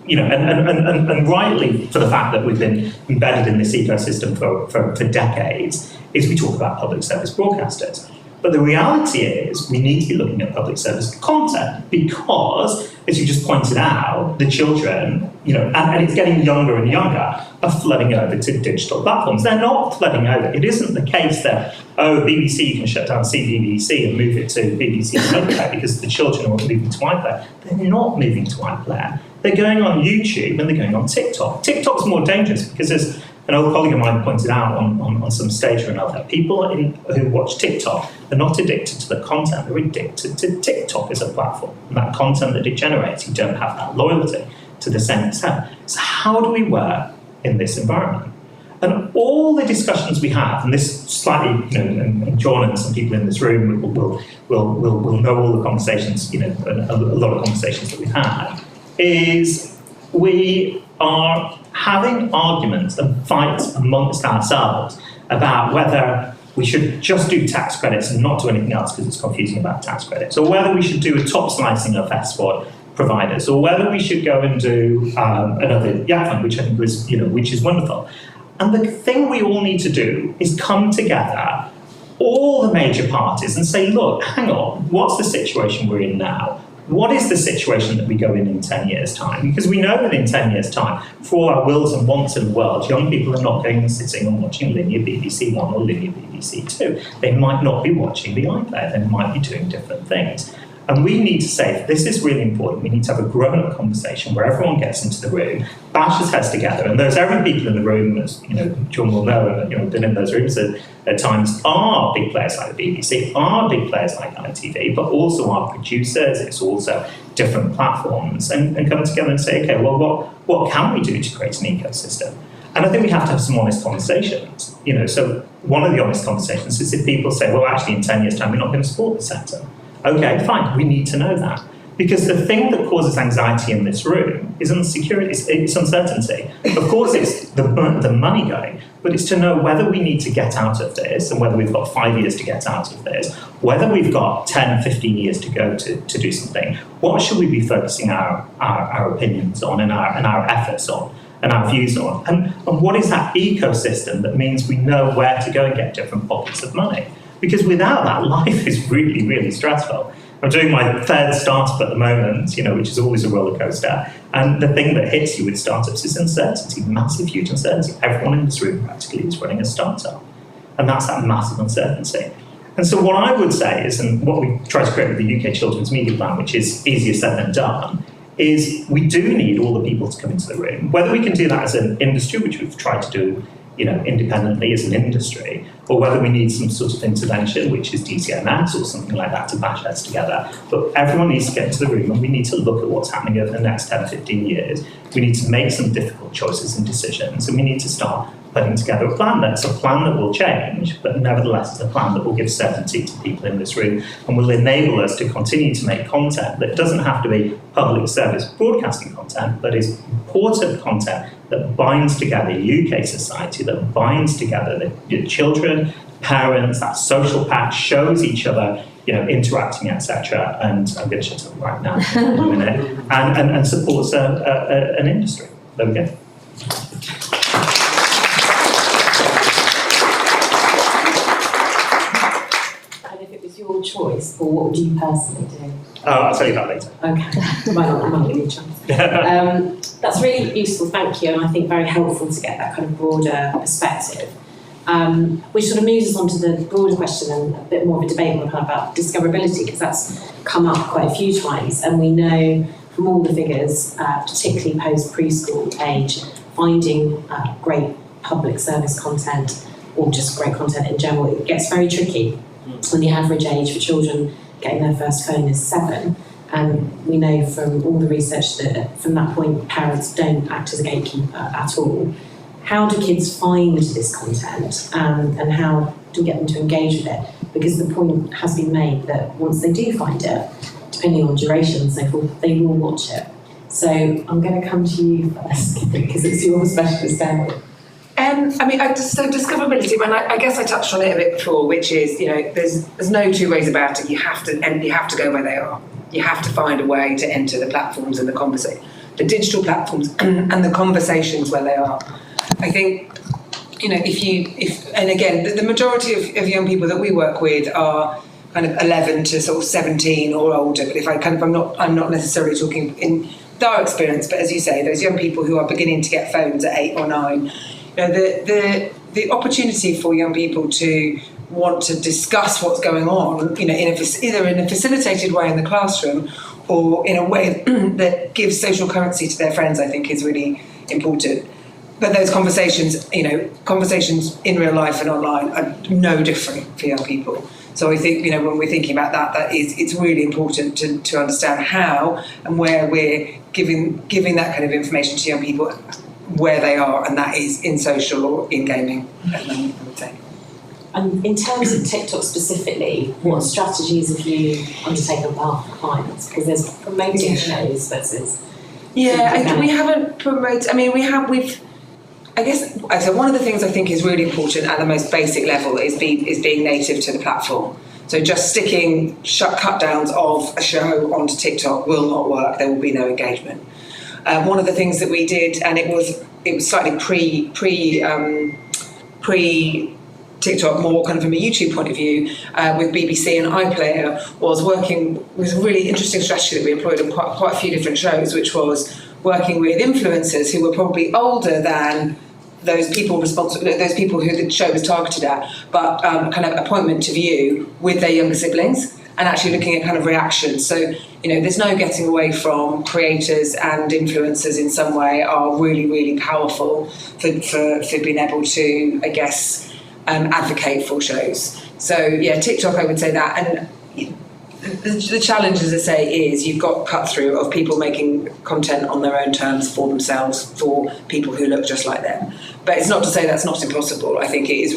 and rightly for the fact that we've been embedded in this ecosystem for decades, is we talk about public service broadcasters. But the reality is we need to be looking at public service content because, as you just pointed out, the children, and it's getting younger and younger, are flooding over to digital platforms. They're not flooding over. It isn't the case that, BBC, you can shut down CBBC and move it to BBC and iPlayer because the children are moving to iPlayer. They're not moving to iPlayer. They're going on YouTube and they're going on TikTok. TikTok's more dangerous because there's an old colleague of mine pointed out on some stage or another, people who watch TikTok are not addicted to the content, they're addicted to TikTok as a platform. And that content that it generates, you don't have that loyalty to the same extent. So how do we work in this environment? And all the discussions we have, and this slightly, and John and some people in this room will know all the conversations, a lot of conversations that we've had, is we are having arguments and fights amongst ourselves about whether we should just do tax credits and not do anything else because it's confusing about tax credits, or whether we should do a top slicing of SVOD providers, or whether we should go and do another YACF, which I think was, which is wonderful. And the thing we all need to do is come together, all the major parties, and say, look, hang on, what's the situation we're in now? What is the situation that we go in 10 years' time? Because we know that in 10 years' time, for all our wills and wants in the world, young people are not going and sitting and watching linear BBC 1 or linear BBC 2. They might not be watching the iPlayer. They might be doing different things. And we need to say, this is really important. We need to have a grown-up conversation where everyone gets into the room, bashes heads together, and those every people in the room, as John will know, been in those rooms at times, are big players like the BBC, are big players like ITV, but also are producers. It's also different platforms, and come together and say, okay, well, what can we do to create an ecosystem? And I think we have to have some honest conversations. So one of the honest conversations is if people say, well, actually, in 10 years' time, we're not going to support the sector. Okay, fine, we need to know that. Because the thing that causes anxiety in this room is insecurity, it's uncertainty. Of course, it's the money going, but it's to know whether we need to get out of this and whether we've got 5 years to get out of this, whether we've got 10, 15 years to go to do something. What should we be focusing our opinions on and our efforts on and our views on? And what is that ecosystem that means we know where to go and get different pockets of money? Because without that, life is really, really stressful. I'm doing my third startup at the moment, which is always a roller coaster. And the thing that hits you with startups is uncertainty, massive, huge uncertainty. Everyone in this room practically is running a startup. And that's that massive uncertainty. And so what I would say is, and what we try to create with the UK Children's Media Plan, which is easier said than done, is we do need all the people to come into the room. Whether we can do that as an industry, which we've tried to do independently as an industry, or whether we need some sort of intervention, which is DCMS or something like that to bash heads together. But everyone needs to get into the room and we need to look at what's happening over the next 10, 15 years. We need to make some difficult choices and decisions, and we need to start putting together a plan that's a plan that will change, but nevertheless it's a plan that will give certainty to people in this room and will enable us to continue to make content that doesn't have to be public service broadcasting content, but is important content that binds together UK society, that binds together the children, parents, that social pact, shows each other, interacting, etc. And I'm going to shut up right now in a minute, and supports an industry. There we go. Your choice, or what would you personally do? Oh, I'll tell you that later. Okay, might give you a chance. That's really useful, thank you, and I think very helpful to get that kind of broader perspective. Which sort of moves us on to the broader question and a bit more of a debate on kind of about discoverability, because that's come up quite a few times, and we know from all the figures, particularly post preschool age, finding great public service content or just great content in general, it gets very tricky. When the average age for children getting their first phone is 7, and we know from all the research that from that point parents don't act as a gatekeeper at all. How do kids find this content, and how do we get them to engage with it? Because the point has been made that once they do find it, depending on duration and so forth, they will watch it. So I'm going to come to you first because it's your specialist area. Discoverability. I guess I touched on it a bit before, which is there's no two ways about it. You have to go where they are. You have to find a way to enter the platforms and the digital platforms and the conversations where they are. I think the majority of young people that we work with are kind of 11 to sort of 17 or older. But I'm not necessarily talking in our experience, but as you say, those young people who are beginning to get phones at 8 or 9. The opportunity for young people to want to discuss what's going on, either in a facilitated way in the classroom or in a way that gives social currency to their friends, I think is really important. But those conversations, conversations in real life and online are no different for young people. So I think, when we're thinking about it's really important to understand how and where we're giving that kind of information to young people, where they are, and that is in social or in gaming at the moment, I would say. And in terms of TikTok specifically, what strategies have you undertaken on behalf of clients? Because there's promoting shows versus... we haven't promoted... So one of the things I think is really important at the most basic level is being native to the platform. So just sticking cut downs of a show onto TikTok will not work. There will be no engagement. One of the things that we did, and it was slightly pre TikTok, more kind of from a YouTube point of view, with BBC and iPlayer, was working with a really interesting strategy that we employed on quite a few different shows, which was working with influencers who were probably older than those people who the show was targeted at, but kind of appointment to view with their younger siblings, and actually looking at kind of reactions. So, there's no getting away from creators and influencers in some way are really, really powerful for being able to, I guess, advocate for shows. So, TikTok, I would say that. And the challenge, as I say, is you've got cut through of people making content on their own terms for themselves, for people who look just like them. But it's not to say that's not impossible. I think it's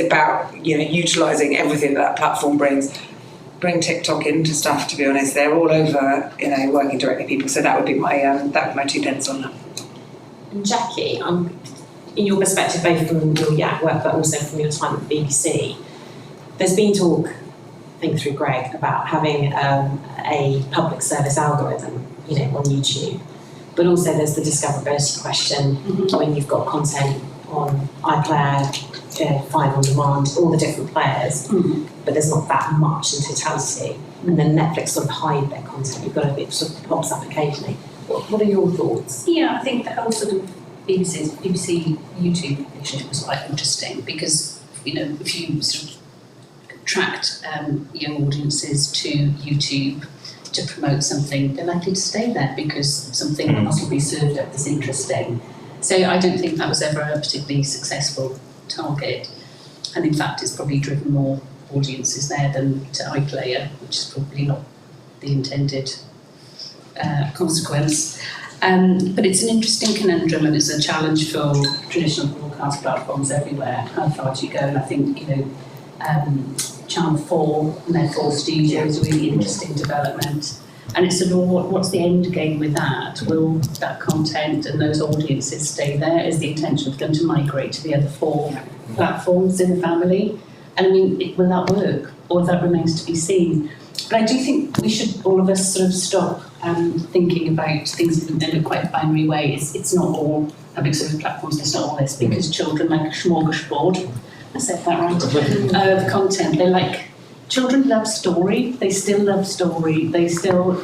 about, utilising everything that platform brings. Bring TikTok into stuff, to be honest. They're all over, working directly with people. So that would be my 2 pence on that. And Jackie, in your perspective, both from your YACF work, but also from your time at the BBC, there's been talk, I think through Greg, about having a public service algorithm, on YouTube. But also there's the discoverability question when you've got content on iPlayer, 5 on demand, all the different players, but there's not that much in totality. and then Netflix sort of hide their content. You've got a bit sort of pops up occasionally. What are your thoughts? Yeah, I think the whole sort of BBC YouTube relationship was quite interesting because, you know, if you sort of attract young audiences to YouTube to promote something, they're likely to stay there because something possibly served up that's interesting. So I don't think that was ever a particularly successful target. And in fact, it's probably driven more audiences there than to iPlayer, which is probably not the intended consequence. But it's an interesting conundrum and it's a challenge for traditional broadcast platforms everywhere. How far do you go? And I think, you know, Channel 4 and their 4 studios is a really interesting development. And it's sort of what's the end game with that? Will that content and those audiences stay there? Is the intention for them to migrate to the other 4 platforms in the family? And I mean, will that work? Or that remains to be seen. But I do think we should, all of us, sort of stop thinking about things in a quite binary way. It's not all public service platforms, it's not all this, because children like a smorgasbord, I said that right, of content. They like, children love story, they still love story, they still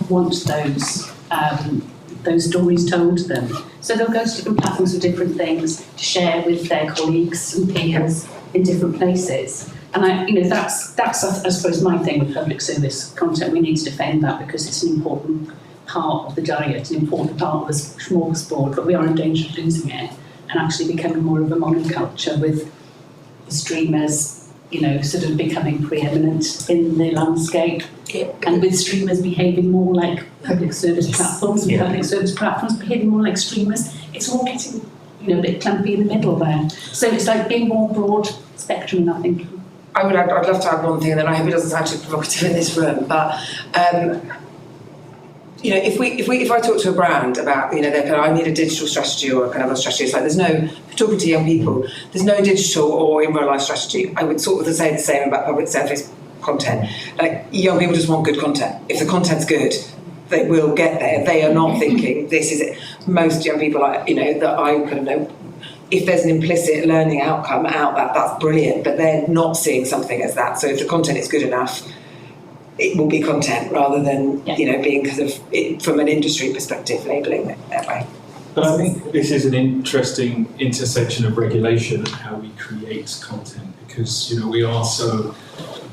want those stories told to them. So they'll go to different platforms for different things to share with their colleagues and peers in different places. And that's I suppose my thing with public service content. We need to defend that because it's an important part of the diet, an important part of the smorgasbord, but we are in danger of losing it and actually becoming more of a monoculture with the streamers, you know, sort of becoming preeminent in the landscape, and with streamers behaving more like public service platforms and public service platforms behaving more like streamers. It's all getting, you know, a bit clumpy in the middle there. So it's like being more broad spectrum, I think. I'd love to add one thing, and then I hope it doesn't sound too provocative in this room, but you know, if I talk to a brand about, you know, they're kind of, I need a digital strategy or a kind of a strategy, it's like there's no, talking to young people, there's no digital or in real life strategy. I would sort of say the same about public service content. Like, young people just want good content. If the content's good, they will get there. They are not thinking this is it. Most young people, you know, that I kind of know, if there's an implicit learning outcome out that's brilliant, but they're not seeing something as that. So if the content is good enough, it will be content rather than, you know, being kind of, from an industry perspective, labelling it that way. But I think this is an interesting intersection of regulation and how we create content, because, you know, we are so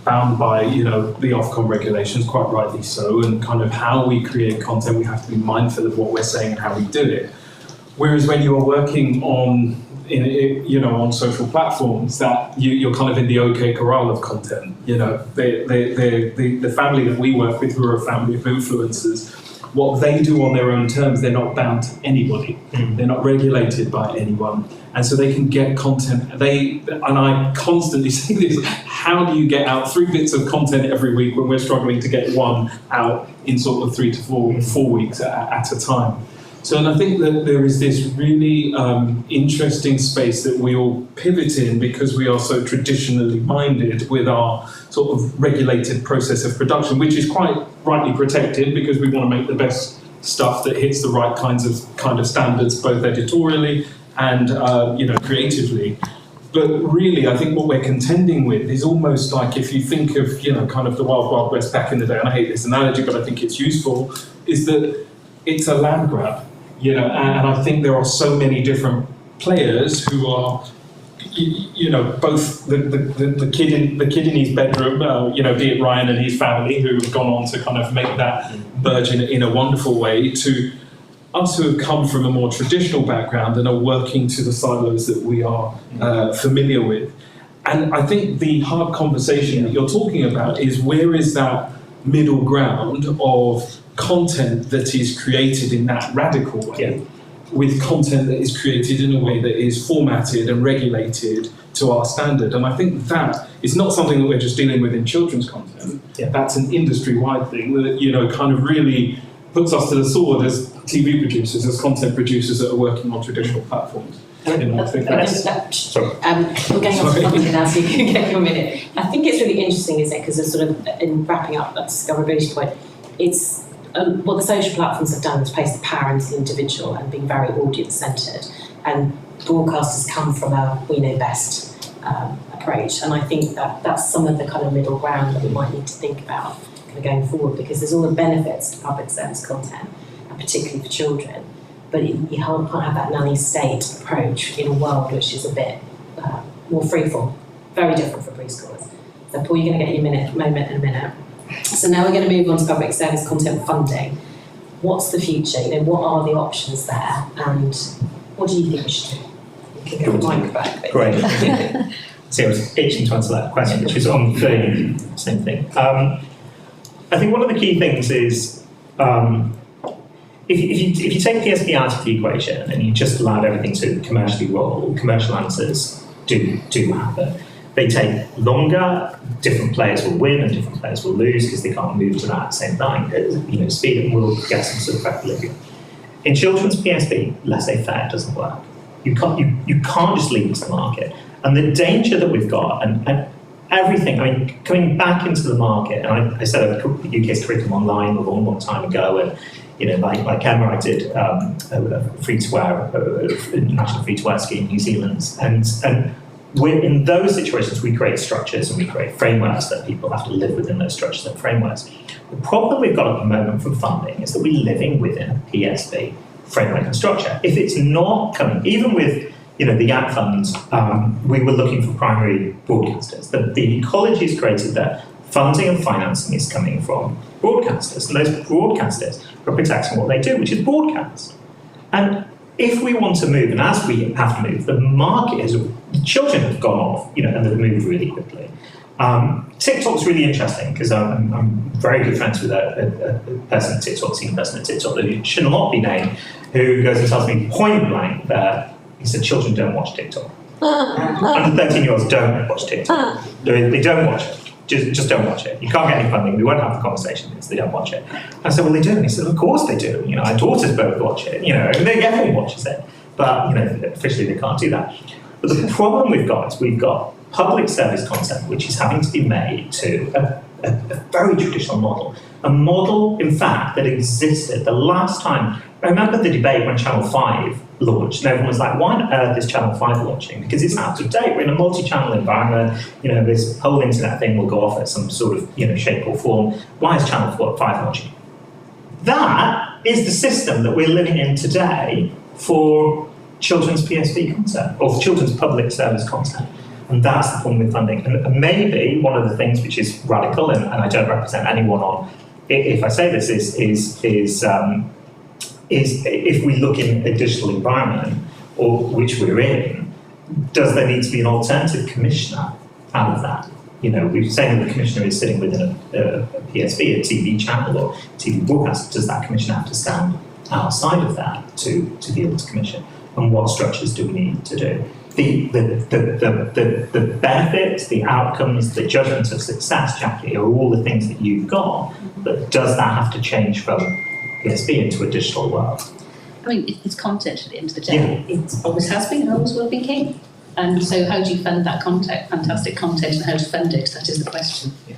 bound by, you know, the Ofcom regulations, quite rightly so, and kind of how we create content, we have to be mindful of what we're saying and how we do it. Whereas when you are working on, you know, on social platforms, that you're kind of in the OK corral of content. You know, the family that we work with, who are a family of influencers, what they do on their own terms, they're not bound to anybody. They're not regulated by anyone, and so they can get content. And I constantly say this: how do you get out 3 bits of content every week when we're struggling to get one out in sort of 3 to 4 weeks at a time? So, and I think that there is this really interesting space that we all pivot in because we are so traditionally minded with our sort of regulated process of production, which is quite rightly protected because we want to make the best stuff that hits the right kind of standards, both editorially and you know, creatively. But really, I think what we're contending with is almost like, if you think of, you know, kind of the Wild Wild West back in the day, and I hate this analogy, but I think it's useful, is that it's a land grab. You know, and I think there are so many different players who are, you know, both the kid in his bedroom, you know, be it Ryan and his family, who have gone on to kind of make that burgeon in a wonderful way, to us who have come from a more traditional background and are working to the silos that we are familiar with. And I think the hard conversation that you're talking about is, where is that middle ground of content that is created in that radical way, with content that is created in a way that is formatted and regulated to our standard. And I think that is not something that we're just dealing with in children's content. That's an industry-wide thing that, you know, kind of really puts us to the sword as TV producers, as content producers that are working on traditional platforms. You know, I think that's... We're going on to something now, so you can get your minute. I think it's really interesting, isn't it? Because it's sort of, in wrapping up that discoverability point, it's what the social platforms have done is place the power into the individual and being very audience-centred. And broadcasters come from a we know best approach approach, and I think that that's some of the kind of middle ground that we might need to think about kind of going forward, because there's all the benefits to public service content, and particularly for children, but you can't have that nanny state approach in a world which is a bit more freeform, very different for preschoolers. So Paul, you're going to get your moment in a minute. So now we're going to move on to public service content funding. What's the future? You know, what are the options there, and what do you think we should do? You can get the mic back. Great. See, I was itching to answer that question, which is on the same thing. I think one of the key things is if you take PSP out of the equation and you just allow everything to commercially roll, commercial answers do happen. They take longer, different players will win and different players will lose because they can't move to that same line, speed, and we'll get some sort of equilibrium. In children's PSP, laissez-faire doesn't work. You can't just leave it to the market. And the danger that we've got, and everything, I mean, coming back into the market, and I set up UK's curriculum online a long time ago, and like Emma, I did a national free-to-wear scheme in New Zealand, and we're in those situations, we create structures and we create frameworks that people have to live within those structures and frameworks. The problem we've got at the moment from funding is that we're living within a PSP framework and structure. If it's not coming, even with the YACF funds, we were looking for primary broadcasters. The ecology is created that funding and financing is coming from broadcasters, and those broadcasters are protecting what they do, which is broadcast. And if we want to move, and as we have to move, the market has, the children have gone off, and they've moved really quickly. TikTok's really interesting because I'm very good friends with a person at TikTok, senior person at TikTok, who should not be named, who goes and tells me point blank that he said children don't watch TikTok. Under 13-year-olds don't watch TikTok. They don't watch it. Just don't watch it. You can't get any funding. We won't have the conversation because they don't watch it. I said, well, they do. And he said, of course they do. Our daughters both watch it. Everyone watches it. But officially they can't do that. But the problem we've got is we've got public service content which is having to be made to a very traditional model. A model, in fact, that existed the last time. I remember the debate when Channel 5 launched, and everyone was like, why on earth is Channel 5 launching? Because it's out of date. We're in a multi-channel environment. This whole internet thing will go off at some sort of shape or form. Why is Channel 5 launching? That is the system that we're living in today for children's PSP content, or for children's public service content. And that's the problem with funding. And maybe one of the things which is radical, and I don't represent anyone on, if I say this, is if we look in a digital environment, or which we're in, does there need to be an alternative commissioner out of that? We're saying that the commissioner is sitting within a PSB, a TV channel or TV broadcast. Does that commissioner have to stand outside of that to be able to commission? And what structures do we need to do? The benefits, the outcomes, the judgments of success, Jackie, are all the things that you've got, but does that have to change from PSB into a digital world? I mean, it's content at the end of the day. Yeah. It always has been, always will be king. And so how do you fund that content, fantastic content, and how to fund it? That is the question. Yeah.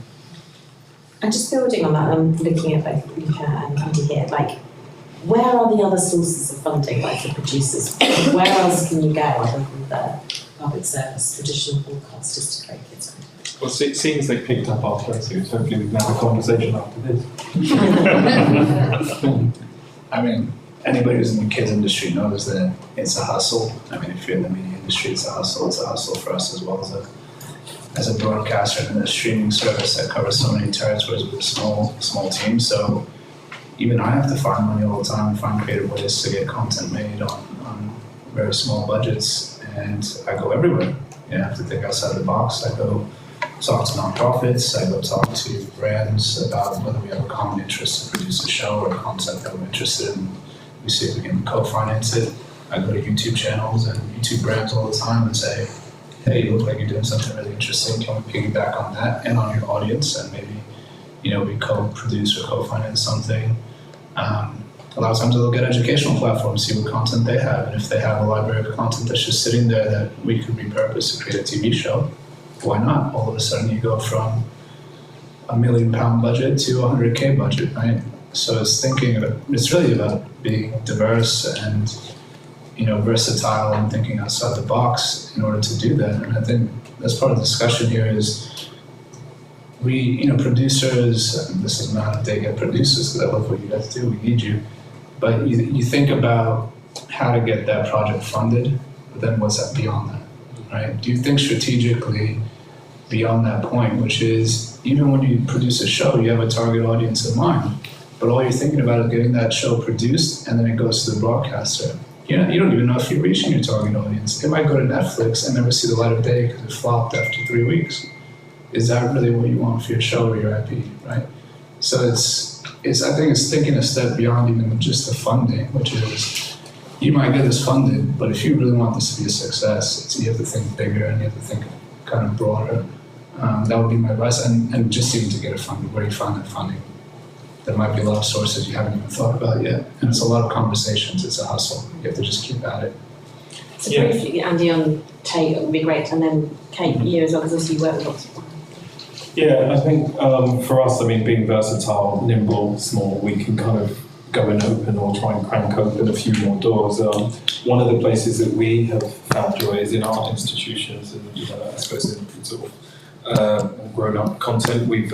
And just building on that, I'm looking at both Luca and Andy here, where are the other sources of funding, for producers? Where else can you go other than the public service, traditional broadcasters to create kids content? Well, it seems they picked up our pursuit. Hopefully we can have a conversation after this. I mean, anybody who's in the kids industry knows that it's a hustle. I mean, if you're in the media industry, it's a hustle. It's a hustle for us as well as a broadcaster and a streaming service that covers so many territories with a small team. So even I have to find money all the time, find creative ways to get content made on very small budgets, and I go everywhere. I have to think outside the box. I go talk to nonprofits, I go talk to brands about whether we have a common interest to produce a show or a concept that we're interested in. We see if we can co-finance it. I go to YouTube channels and YouTube brands all the time and say, hey, you look like you're doing something really interesting. Can we piggyback on that and on your audience? And maybe, we co-produce or co-finance something. A lot of times they'll get educational platforms, see what content they have. And if they have a library of content that's just sitting there that we could repurpose to create a TV show, why not? All of a sudden you go from £1 million budget to $100K budget, right? So it's really about being diverse and, versatile and thinking outside the box in order to do that. And I think that's part of the discussion here is producers, and this is not a dig at producers because I love what you guys do, we need you, but you think about how to get that project funded, but then what's that beyond that, right? Do you think strategically beyond that point, which is even when you produce a show, you have a target audience in mind, but all you're thinking about is getting that show produced and then it goes to the broadcaster. You don't even know if you're reaching your target audience. It might go to Netflix and never see the light of day because it flopped after 3 weeks. Is that really what you want for your show or your IP, right? So I think it's thinking a step beyond even just the funding, which is you might get this funded, but if you really want this to be a success, you have to think bigger and you have to think kind of broader. That would be my advice, and just even to get it funded, where you find that funding. There might be a lot of sources you haven't even thought about yet, and it's a lot of conversations. It's a hustle. You have to just keep at it. So briefly, Andy, on Tate, it would be great, and then Kate, you as well, because obviously you work with lots of. Yeah, I think for us, being versatile, nimble, small, we can kind of go and open or try and crank open a few more doors. One of the places that we have found joy is in art institutions, and I suppose in sort of grown-up content. We've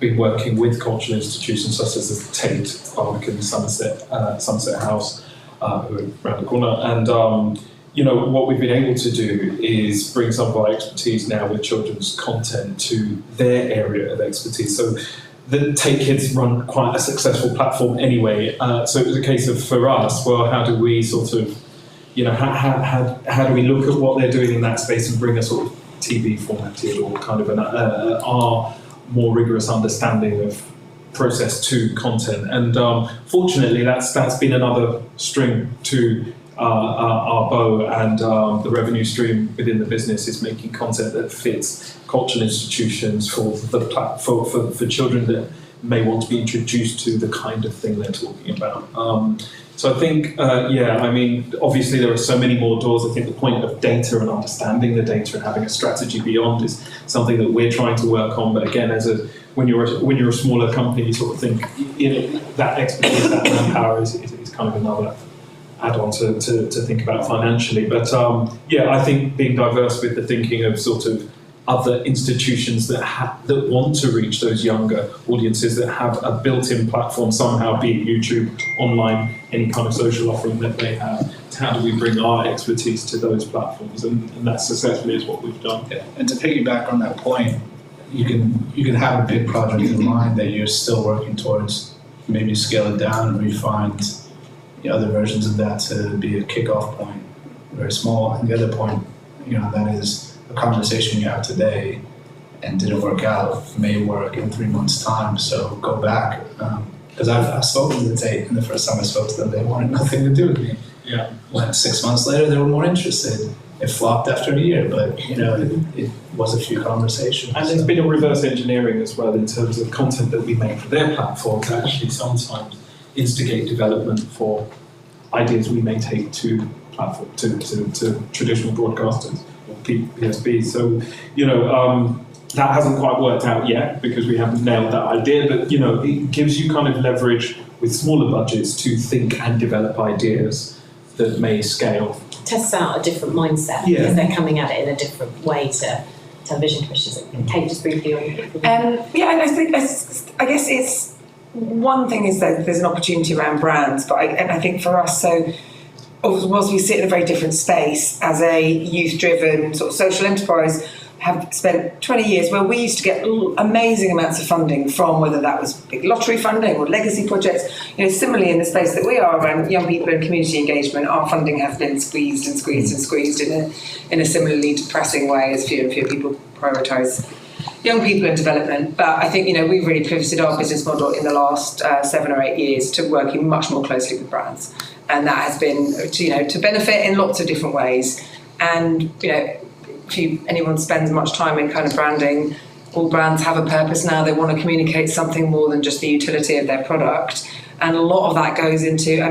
been working with cultural institutions such as the Tate, Barbican, Somerset House, who are around the corner, and what we've been able to do is bring some of our expertise now with children's content to their area of expertise. So the Tate Kids run quite a successful platform anyway. So it was a case of, for us, well, how do we sort of, how do we look at what they're doing in that space and bring a sort of TV formatted or kind of our more rigorous understanding of process to content. And fortunately, that's been another string to our bow, and the revenue stream within the business is making content that fits cultural institutions for children that may want to be introduced to the kind of thing they're talking about. So I think, obviously there are so many more doors. I think the point of data and understanding the data and having a strategy beyond is something that we're trying to work on. But again, when you're a smaller company, you sort of think that expertise, that manpower is kind of another add-on to think about financially. But I think being diverse with the thinking of sort of other institutions that want to reach those younger audiences, that have a built-in platform somehow, be it YouTube, online, any kind of social offering that they have. How do we bring our expertise to those platforms? And that successfully is what we've done. Yeah. And to piggyback on that point, you can have a big project in mind that you're still working towards. Maybe scale it down and refine other versions of that to be a kickoff point, very small. And the other point, that is a conversation you have today and didn't work out may work in 3 months' time. So go back, because I've spoken to the Tate, and the first time I spoke to them, they wanted nothing to do with me. Yeah. When 6 months later, they were more interested. It flopped after a year, but it was a few conversations. And there's been a reverse engineering as well in terms of content that we make for their platform to actually sometimes instigate development for ideas we may take to platform to traditional broadcasters or PSBs. So that hasn't quite worked out yet because we haven't nailed that idea. But it gives you kind of leverage with smaller budgets to think and develop ideas that may scale. Tests out a different mindset because they're coming at it in a different way to television commissions. Kate, just briefly on I guess it's one thing is that there's an opportunity around brands, but I think for us, so whilst we sit in a very different space as a youth-driven sort of social enterprise, have spent 20 years where we used to get amazing amounts of funding from whether that was big lottery funding or legacy projects. Similarly in the space that we are around young people and community engagement, our funding has been squeezed in a similarly depressing way as fewer and fewer people prioritise young people in development. But I think we've really pivoted our business model in the last 7 or 8 years to working much more closely with brands, and that has been to benefit in lots of different ways. And if anyone spends much time in kind of branding, all brands have a purpose now. They want to communicate something more than just the utility of their product, and a lot of that goes into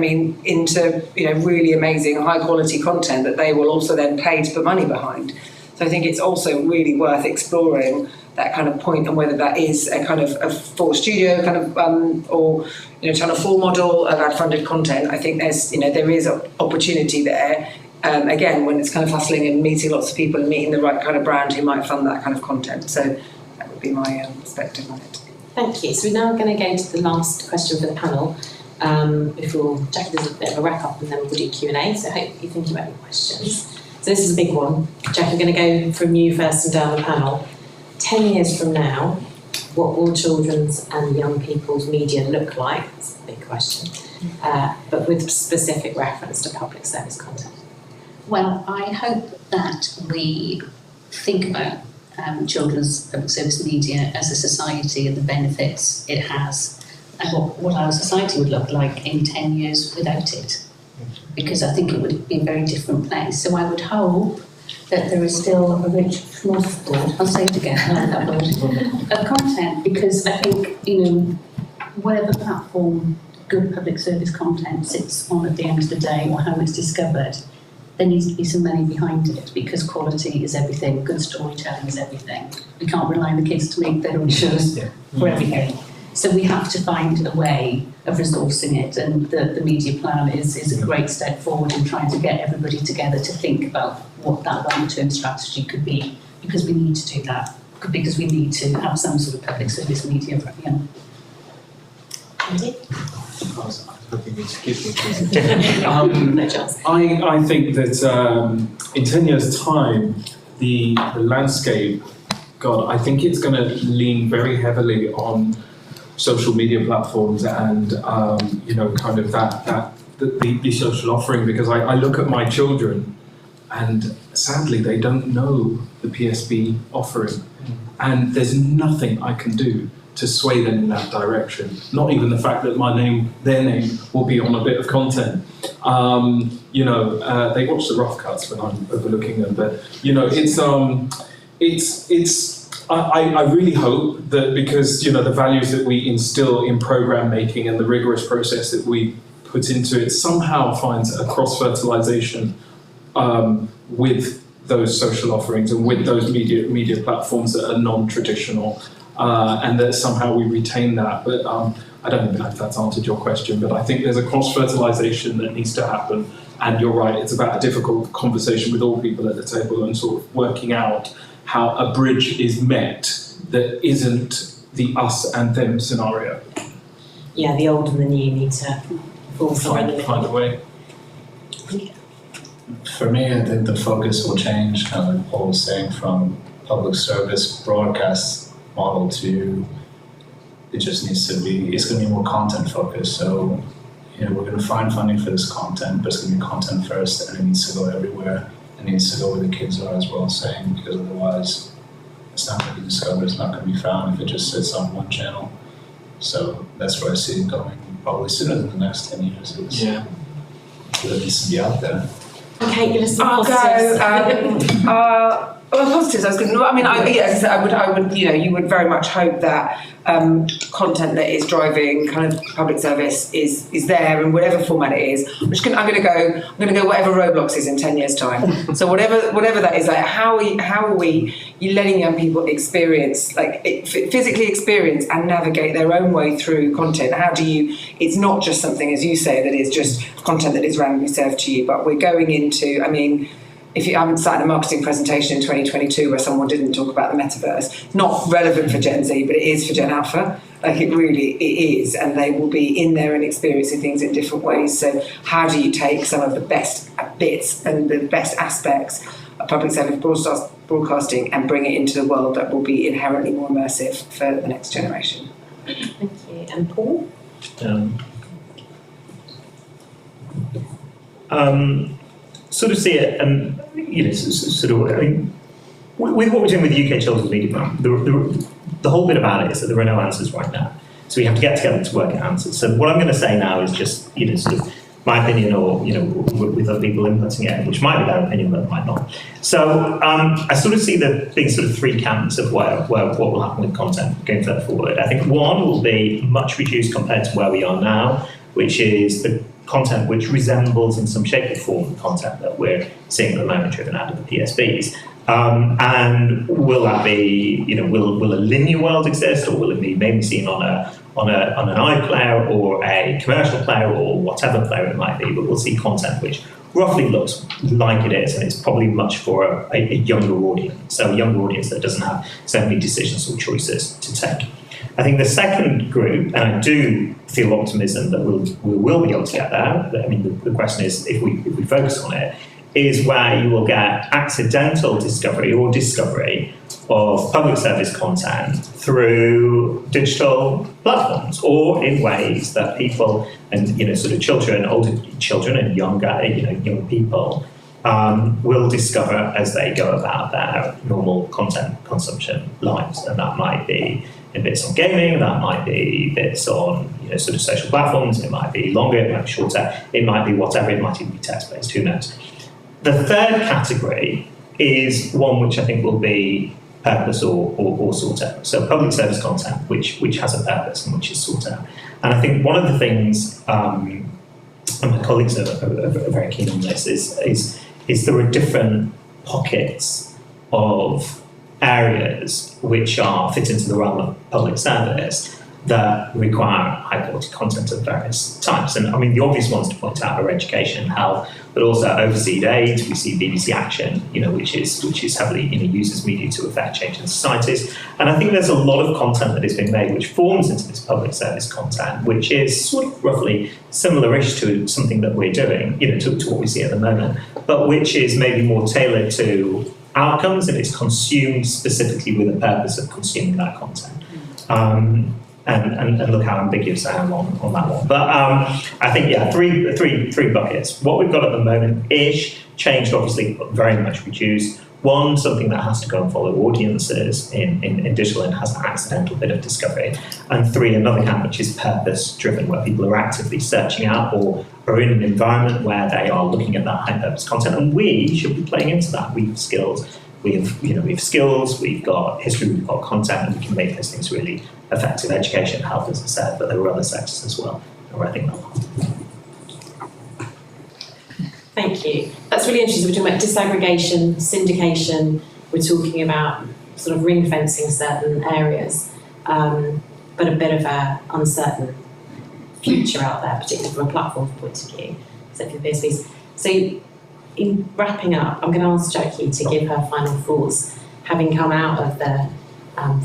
really amazing high quality content that they will also then pay to put money behind. So I think it's also really worth exploring kind of point, and whether that is a kind of a full studio kind of or Channel 4 model of ad-funded content. I think there is an opportunity there. Again, when it's kind of hustling and meeting lots of people and meeting the right kind of brand who might fund that kind of content. So that would be my perspective on it. Thank you. So we're now going to go to the last question for the panel. Before Jackie does a bit of a wrap up, and then we'll do Q&A. So I hope you're thinking about your questions. So this is a big one. Jack, I'm going to go from you first and down the panel. 10 years from now, what will children's and young people's media look like? It's a big question, but with specific reference to public service content. Well, I hope that we think about children's public service media as a society and the benefits it has, and what our society would look like in 10 years without it. Because I think it would be a very different place. So I would hope that there is still a rich smorgasbord, I'll say it again, I like that word, of content, because I think, whatever platform good public service content sits on at the end of the day, or how it's discovered, there needs to be some money behind it, because quality is everything, good storytelling is everything. We can't rely on the kids to make their own shows for everything. So we have to find a way of resourcing it, and the media plan is a great step forward in trying to get everybody together to think about what that long-term strategy could be, because we need to do that, because we need to have some sort of public service media for young. Andy? I think that in 10 years' time, the landscape, I think it's going to lean very heavily on social media platforms and kind of the social offering, because I look at my children and sadly they don't know the PSB offering, and there's nothing I can do to sway them in that direction. Not even the fact that their name will be on a bit of content. They watch the rough cuts when I'm overlooking them, but I really hope that, because the values that we instill in program making and the rigorous process that we put into it somehow finds a cross-fertilization with those social offerings and with those media platforms that are non-traditional, and that somehow we retain that. But I don't even know if that's answered your question, but I think there's a cross-fertilization that needs to happen. And you're right, it's about a difficult conversation with all people at the table and sort of working out how a bridge is met that isn't the us and them scenario. Yeah, the old and the new need to find a way. For me, I think the focus will change, kind of like Paul was saying, from public service broadcast model to it's going to be more content focused. So, we're going to find funding for this content, but it's going to be content first, and it needs to go everywhere. It needs to go where the kids are, as well, saying, because otherwise it's not going to be discovered, it's not going to be found if it just sits on one channel. So that's where I see it going, probably sooner than the next 10 years. It needs to be out there. Okay, give us some I'll positives. go. Positives. I would. You would very much hope that content that is driving kind of public service is there in whatever format it is. I'm going to go whatever Roblox is in 10 years' time. So whatever that is, like how are we letting young people experience, physically experience and navigate their own way through content? How do you? It's not just something, as you say, that is just content that is randomly served to you, but we're going into. If you haven't sat in a marketing presentation in 2022 where someone didn't talk about the metaverse, not relevant for Gen Z, but it is for Gen Alpha. It is, and they will be in there and experiencing things in different ways. So how do you take some of the best bits and the best aspects of public service broadcasting and bring it into the world that will be inherently more immersive for the next generation? Thank you. And Paul? Sort of see it, with what we're doing with the UK Children's Media Plan, the whole bit about it is that there are no answers right now. So we have to get together to work out answers. So what I'm going to say now is just, sort of my opinion, or, with other people inputting it, which might be their opinion, but might not. So I sort of see there being sort of three camps of what will happen with content going forward. I think one will be much reduced compared to where we are now, which is the content which resembles in some shape or form the content that we're seeing at the moment driven out of the PSBs. And will that be, will a linear world exist, or will it be maybe seen on an iPlayer or a commercial player or whatever player it might be? But we'll see content which roughly looks like it is, and it's probably much for a younger audience. So a younger audience that doesn't have so many decisions or choices to take. I think the second group, and I do feel optimism that we will be able to get there. I mean, the question is if we focus on it, is where you will get accidental discovery or discovery of public service content through digital platforms, or in ways that people and sort of children, older children and younger young people will discover as they go about their normal content consumption lives. And that might be bits on gaming, that might be bits on sort of social platforms, it might be longer, it might be shorter, it might be whatever, it might even be text-based, who knows. The third category is one which I think will be purpose or sought out. So public service content which has a purpose and which is sought out. And I think one of the things, and my colleagues are very keen on this, is there are different pockets of areas which fit into the realm of public service that require high quality content of various types. And I mean, the obvious ones to point out are education, health, but also overseas aid. We see BBC Action, which is heavily uses media to affect change in societies. And I think there's a lot of content that is being made which forms into this public service content, which is sort of roughly similar-ish to something that we're doing, to what we see at the moment, but which is maybe more tailored to outcomes, and it's consumed specifically with the purpose of consuming that content. And look how ambiguous I am on that one. But I think, three buckets. What we've got at the moment is changed, obviously, but very much reduced. One, something that has to go and follow audiences in digital and has an accidental bit of discovery. And three, another camp, which is purpose-driven, where people are actively searching out or are in an environment where they are looking at that high-purpose content. And we should be playing into that. We have skills. We have skills, we've got history, we've got content, and we can make those things really effective. Education, health, as I said, but there are other sectors as well. I think that. Thank you. That's really interesting. We're talking about disaggregation, syndication. We're talking about sort of ring fencing certain areas, but a bit of an uncertain future out there, particularly from a platform point of view. So for the PSPs. So in wrapping up, I'm going to ask Jackie to give her final thoughts, having come out of the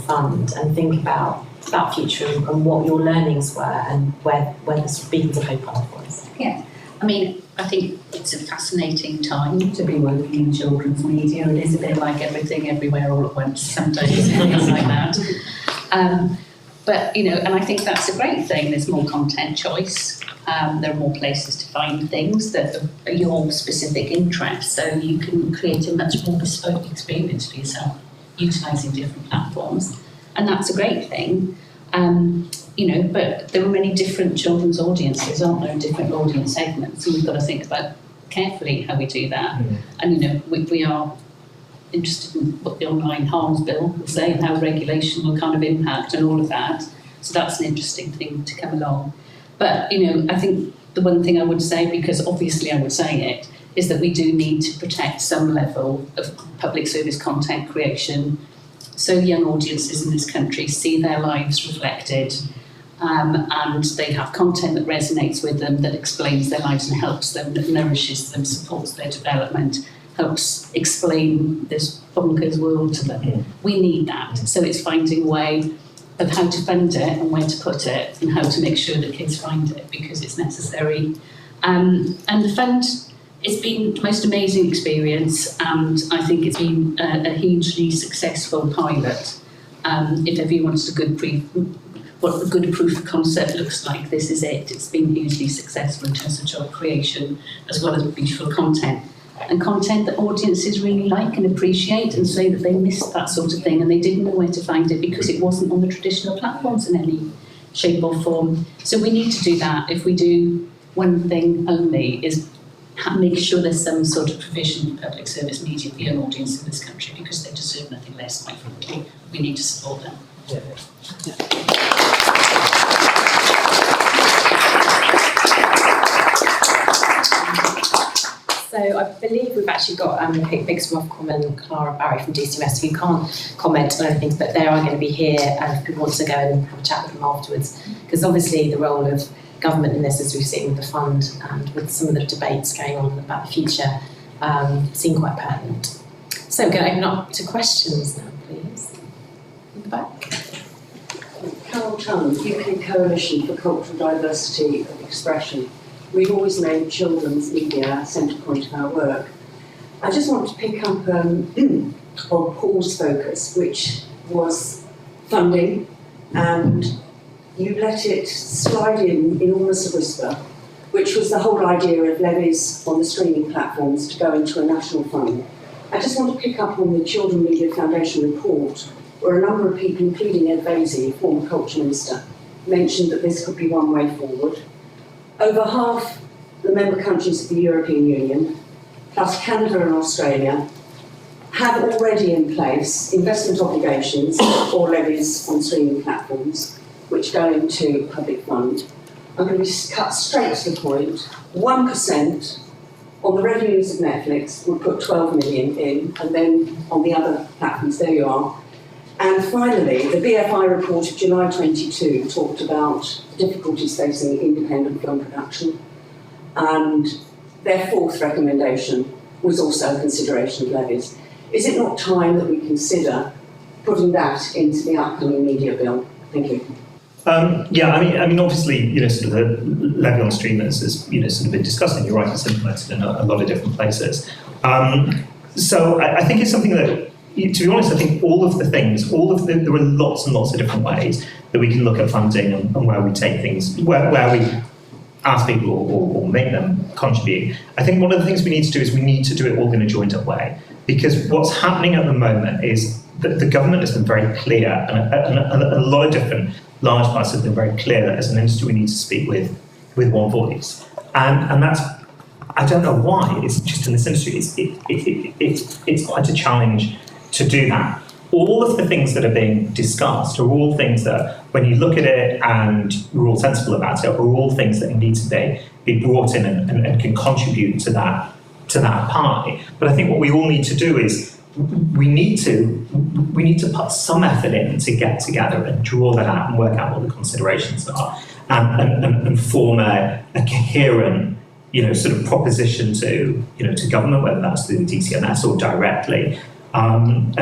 fund, and think about that future and what your learnings were and where the sort of beacons of hope are for us. Yeah, I mean, I think it's a fascinating time to be working in children's media. It is a bit like everything, everywhere, all at once, sometimes, things like that. But, and I think that's a great thing. There's more content choice. There are more places to find things that are your specific interests, so you can create a much more bespoke experience for yourself, utilising different platforms. And that's a great thing. But there are many different children's audiences, aren't there, different audience segments, and we've got to think about carefully how we do that. And, we are interested in what the Online Harms Bill will say and how regulation will kind of impact and all of that. So that's an interesting thing to come along. But, I think the one thing I would say, because obviously I would say it, is that we do need to protect some level of public service content creation so young audiences in this country see their lives reflected, and they have content that resonates with them, that explains their lives and helps them, that nourishes them, supports their development, helps explain this bonkers world to them. We need that. So it's finding a way of how to fund it and where to put it and how to make sure that kids find it, because it's necessary. And the fund, it's been the most amazing experience, and I think it's been a hugely successful pilot. If everyone wants what a good proof of concept looks like, this is it. It's been hugely successful in terms of job creation as well as beautiful content. And content that audiences really like and appreciate, and say that they missed that sort of thing and they didn't know where to find it because it wasn't on the traditional platforms in any shape or form. So we need to do that. If we do one thing only, is make sure there's some sort of provision of public service media for young audiences in this country, because they deserve nothing less, quite frankly. We need to support them. So I believe we've actually got Kate Bixby and Clara Barry from DCMS who can't comment on anything, but they are going to be here and if people want to go and have a chat with them afterwards. Because obviously the role of government in this, as we've seen with the fund and with some of the debates going on about the future, seem quite pertinent. So we're going to open up to questions now, please. In the back. Carol Chun, UK Coalition for Cultural Diversity of Expression. We've always made children's media a centre point of our work. I just want to pick up on Paul's focus, which was funding, and you let it slide in almost a whisper, which was the whole idea of levies on the streaming platforms to go into a national fund. I just want to pick up on the Children Media Foundation report, where a number of people, including Ed Vaizey, former Culture Minister, mentioned that this could be one way forward. Over half the member countries of the European Union, plus Canada and Australia, have already in place investment obligations or levies on streaming platforms, which go into public fund. I'm going to cut straight to the point. 1% on the revenues of Netflix would put 12 million in, and then on the other platforms, there you are. And finally, the BFI report of July 22 talked about the difficulties facing independent film production, and their fourth recommendation was also a consideration of levies. Is it not time that we consider putting that into the upcoming media bill? Thank you. Yeah, I mean, obviously, sort of the levy on streamers has, sort of been discussed, and you're right, it's implemented in a lot of different places. So I think it's something that, to be honest, I think there are lots and lots of different ways that we can look at funding and where we take things, where we ask people or make them contribute. I think one of the things we need to do is we need to do it all in a joined up way, because what's happening at the moment is that the government has been very clear, and a lot of different large parts have been very clear that as an industry we need to speak with one voice. And that's, I don't know why, it's just in this industry, it's quite a challenge to do that. All of the things that are being discussed are all things that, when you look at it and we're all sensible about it, are all things that need to be brought in and can contribute to that pie. But I think what we all need to do is we need to put some effort in to get together and draw that out and work out what the considerations are, and form a coherent, sort of proposition to government, whether that's through the DCMS or directly, and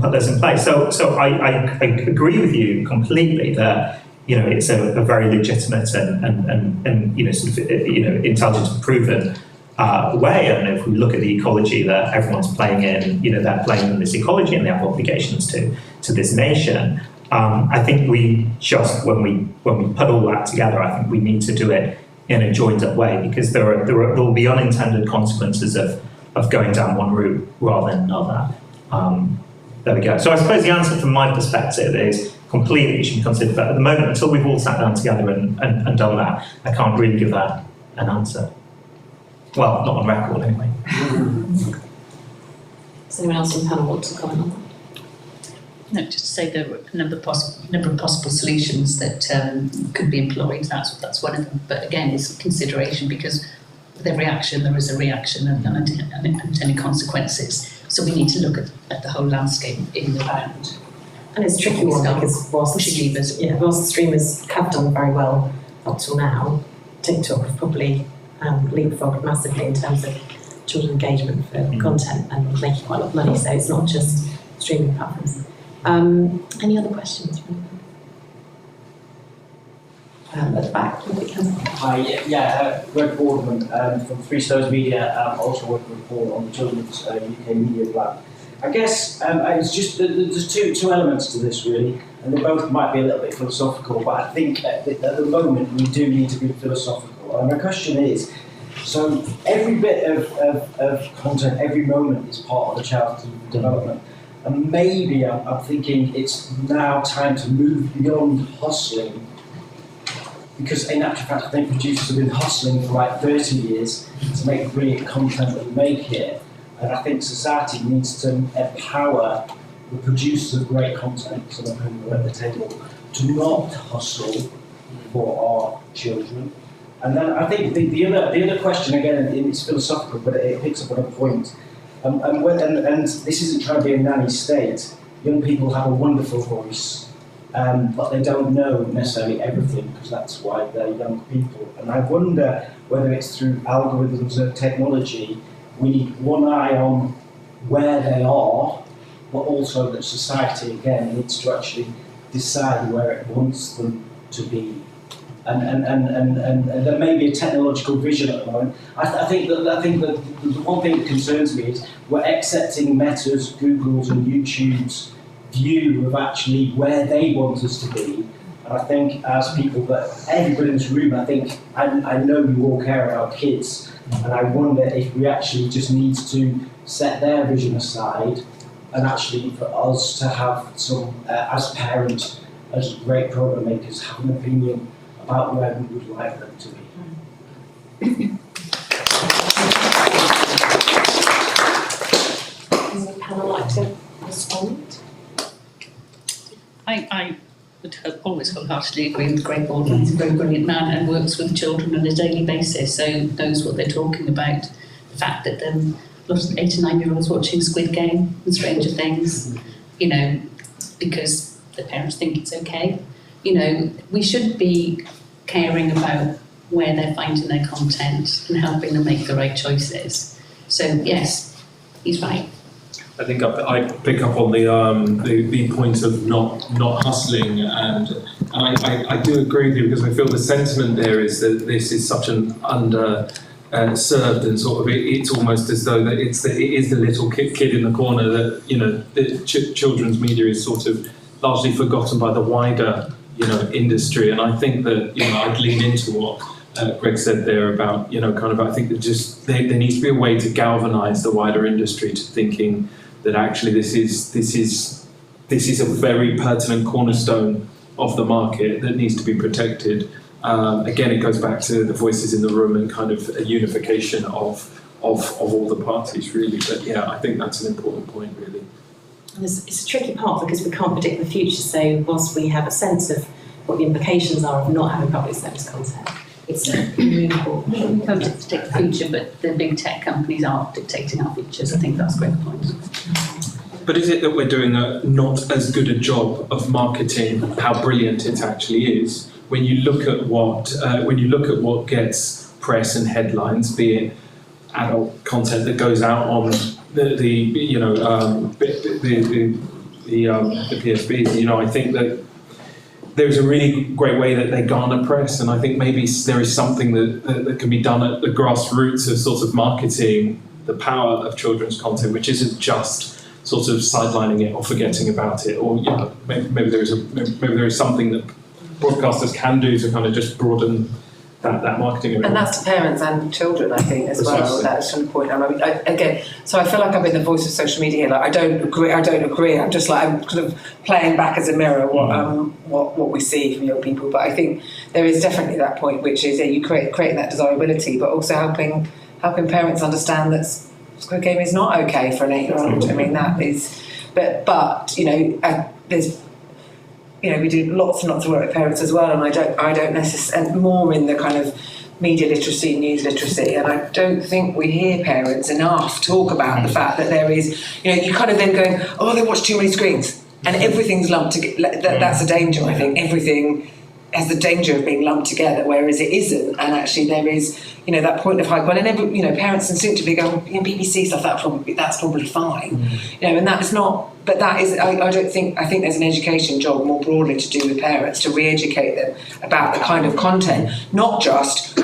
put those in place. So I agree with you completely that it's a very legitimate and sort of intelligent and proven way. And if we look at the ecology that everyone's playing in, they're playing in this ecology and they have obligations to this nation. I think we just, when we put all that together, I think we need to do it in a joined up way, because there will be unintended consequences of going down one route rather than another. There we go. So I suppose the answer from my perspective is completely you should consider that. At the moment, until we've all sat down together and done that, I can't really give that an answer. Well, not on record anyway. Does anyone else on the panel want to comment on that? No, just to say there are a number of possible solutions that could be employed. That's one of them. But again, it's consideration, because with every action there is a reaction and unintended consequences. So we need to look at the whole landscape in the round. And it's a tricky one, because whilst the streamers have done very well up till now, TikTok have probably leapfrogged massively in terms of children engagement for content and making quite a lot of money. So it's not just streaming platforms. Any other questions? At the back. Hi, Greg Boardman from Three Stones Media, also working with Paul on the Children's UK Media Plan. I guess it's just there's two elements to this really, and they both might be a little bit philosophical, but I think at the moment we do need to be philosophical. And my question is, so every bit of content, every moment is part of the child's development. And maybe I'm thinking it's now time to move beyond hustling, because in actual fact I think producers have been hustling for like 30 years to make brilliant content that we make here. And I think society needs to empower the producers of great content, some of whom are at the table, to not hustle for our children. And then I think the other question, again, it's philosophical, but it picks up on a point. And this isn't trying to be a nanny state. Young people have a wonderful voice, but they don't know necessarily everything, because that's why they're young people. And I wonder whether it's through algorithms or technology, we need one eye on where they are, but also that society, again, needs to actually decide where it wants them to be. And there may be a technological vision at the moment. I think that the one thing that concerns me is we're accepting Meta's, Google's and YouTube's view of actually where they want us to be. And I think as people, that everybody in this room, I know you all care about kids, and I wonder if we actually just need to set their vision aside and actually for us to have some, as parents, as great program makers, have an opinion about where we would like them to be. Does the panel like to respond? I would have always wholeheartedly agree with Greg Baldwin. He's a very brilliant man and works with children on a daily basis, so knows what they're talking about. The fact that lots of 8 and 9 year olds watching Squid Game and Stranger Things, you know, because the parents think it's okay. You know, we should be caring about where they're finding their content and helping them make the right choices. So yes, he's right. I think I pick up on the point of not hustling, and I do agree with you, because I feel the sentiment there is that this is such an served, and sort of it's almost as though that it is the little kid in the corner, that, you know, the children's media is sort of largely forgotten by the wider, you know, industry. And I think that, you know, I'd lean into what Greg said there about, you know, kind of, I think that just there needs to be a way to galvanise the wider industry to thinking that actually this is a very pertinent cornerstone of the market that needs to be protected. Again, it goes back to the voices in the room and kind of a unification of all the parties, really. But yeah, I think that's an important point, really. And it's a tricky part, because we can't predict the future. So whilst we have a sense of what the implications are of not having public service content, it's really important. We can't predict the future, but the big tech companies are dictating our futures. I think that's a great point. But is it that we're doing a not as good a job of marketing how brilliant it actually is? When you look at what gets press and headlines, be it adult content that goes out on the PSBs, you know, I think that there's a really great way that they garner press, and I think maybe there is something that can be done at the grassroots of sort of marketing the power of children's content, which isn't just sort of sidelining it or forgetting about it, or, you know, maybe there is something that broadcasters can do to kind of just broaden that marketing. And that's to parents and children, I think, as well. That's the point. I mean, again, so I feel like I've been the voice of social media here. Like, I don't agree. I'm just like, I'm kind of playing back as a mirror what we see from young people. But I think there is definitely that point, which is you creating that desirability, but also helping parents understand that Squid Game is not okay for an 8-year-old. I mean, that is, but you know, there's. You know, we do lots and lots of work with parents as well, and I don't necessarily, and more in the kind of media literacy, news literacy, and I don't think we hear parents enough talk about the fact that there is, you know, you kind of then going, oh, they watch too many screens, and everything's lumped together. That's a danger, I think. Everything has the danger of being lumped together, whereas it isn't, and actually there is, you know, that point of high quality. And you know, parents instinctively go, you know, BBC stuff, that's probably fine, you know, and that is not. But that is, I think there's an education job more broadly to do with parents, to re-educate them about the kind of content, not just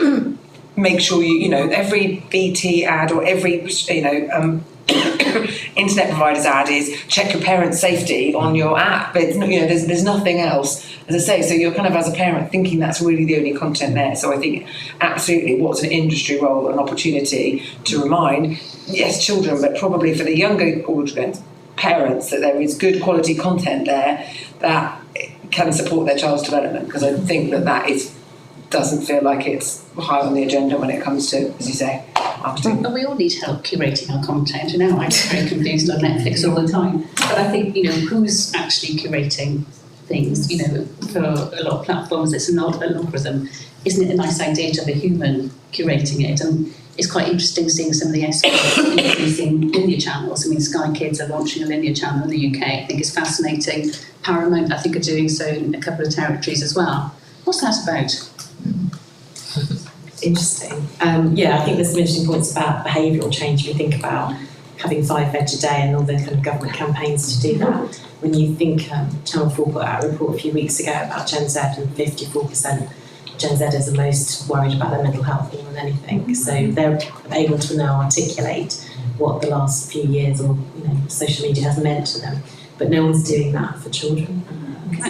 make sure you know, every BT ad or every, you know, internet provider's ad is check your parents' safety on your app. But, you know, there's nothing else, as I say. So you're kind of, as a parent, thinking that's really the only content there. So I think absolutely, what's an industry role, an opportunity to remind, yes, children, but probably for the younger audience, parents, that there is good quality content there that can support their child's development, because I think that doesn't feel like it's high on the agenda when it comes to, as you say, marketing. But we all need help curating our content. You know, I get very confused on Netflix all the time. But I think, you know, who's actually curating things. You know, for a lot of platforms, it's not an algorithm. Isn't it a nice idea to have a human curating it? And it's quite interesting seeing some of the SQs increasing linear channels. I mean, Sky Kids are launching a linear channel in the UK. I think it's fascinating. Paramount, I think, are doing so in a couple of territories as well. What's that about? Interesting. Yeah, I think there's some interesting points about behavioural change. We think about having 5 veg a day and all the kind of government campaigns to do that. When you think Channel 4 put out a report a few weeks ago about Gen Z, and 54% Gen Zers are most worried about their mental health more than anything. So they're able to now articulate what the last few years or social media has meant to them. But no one's doing that for children.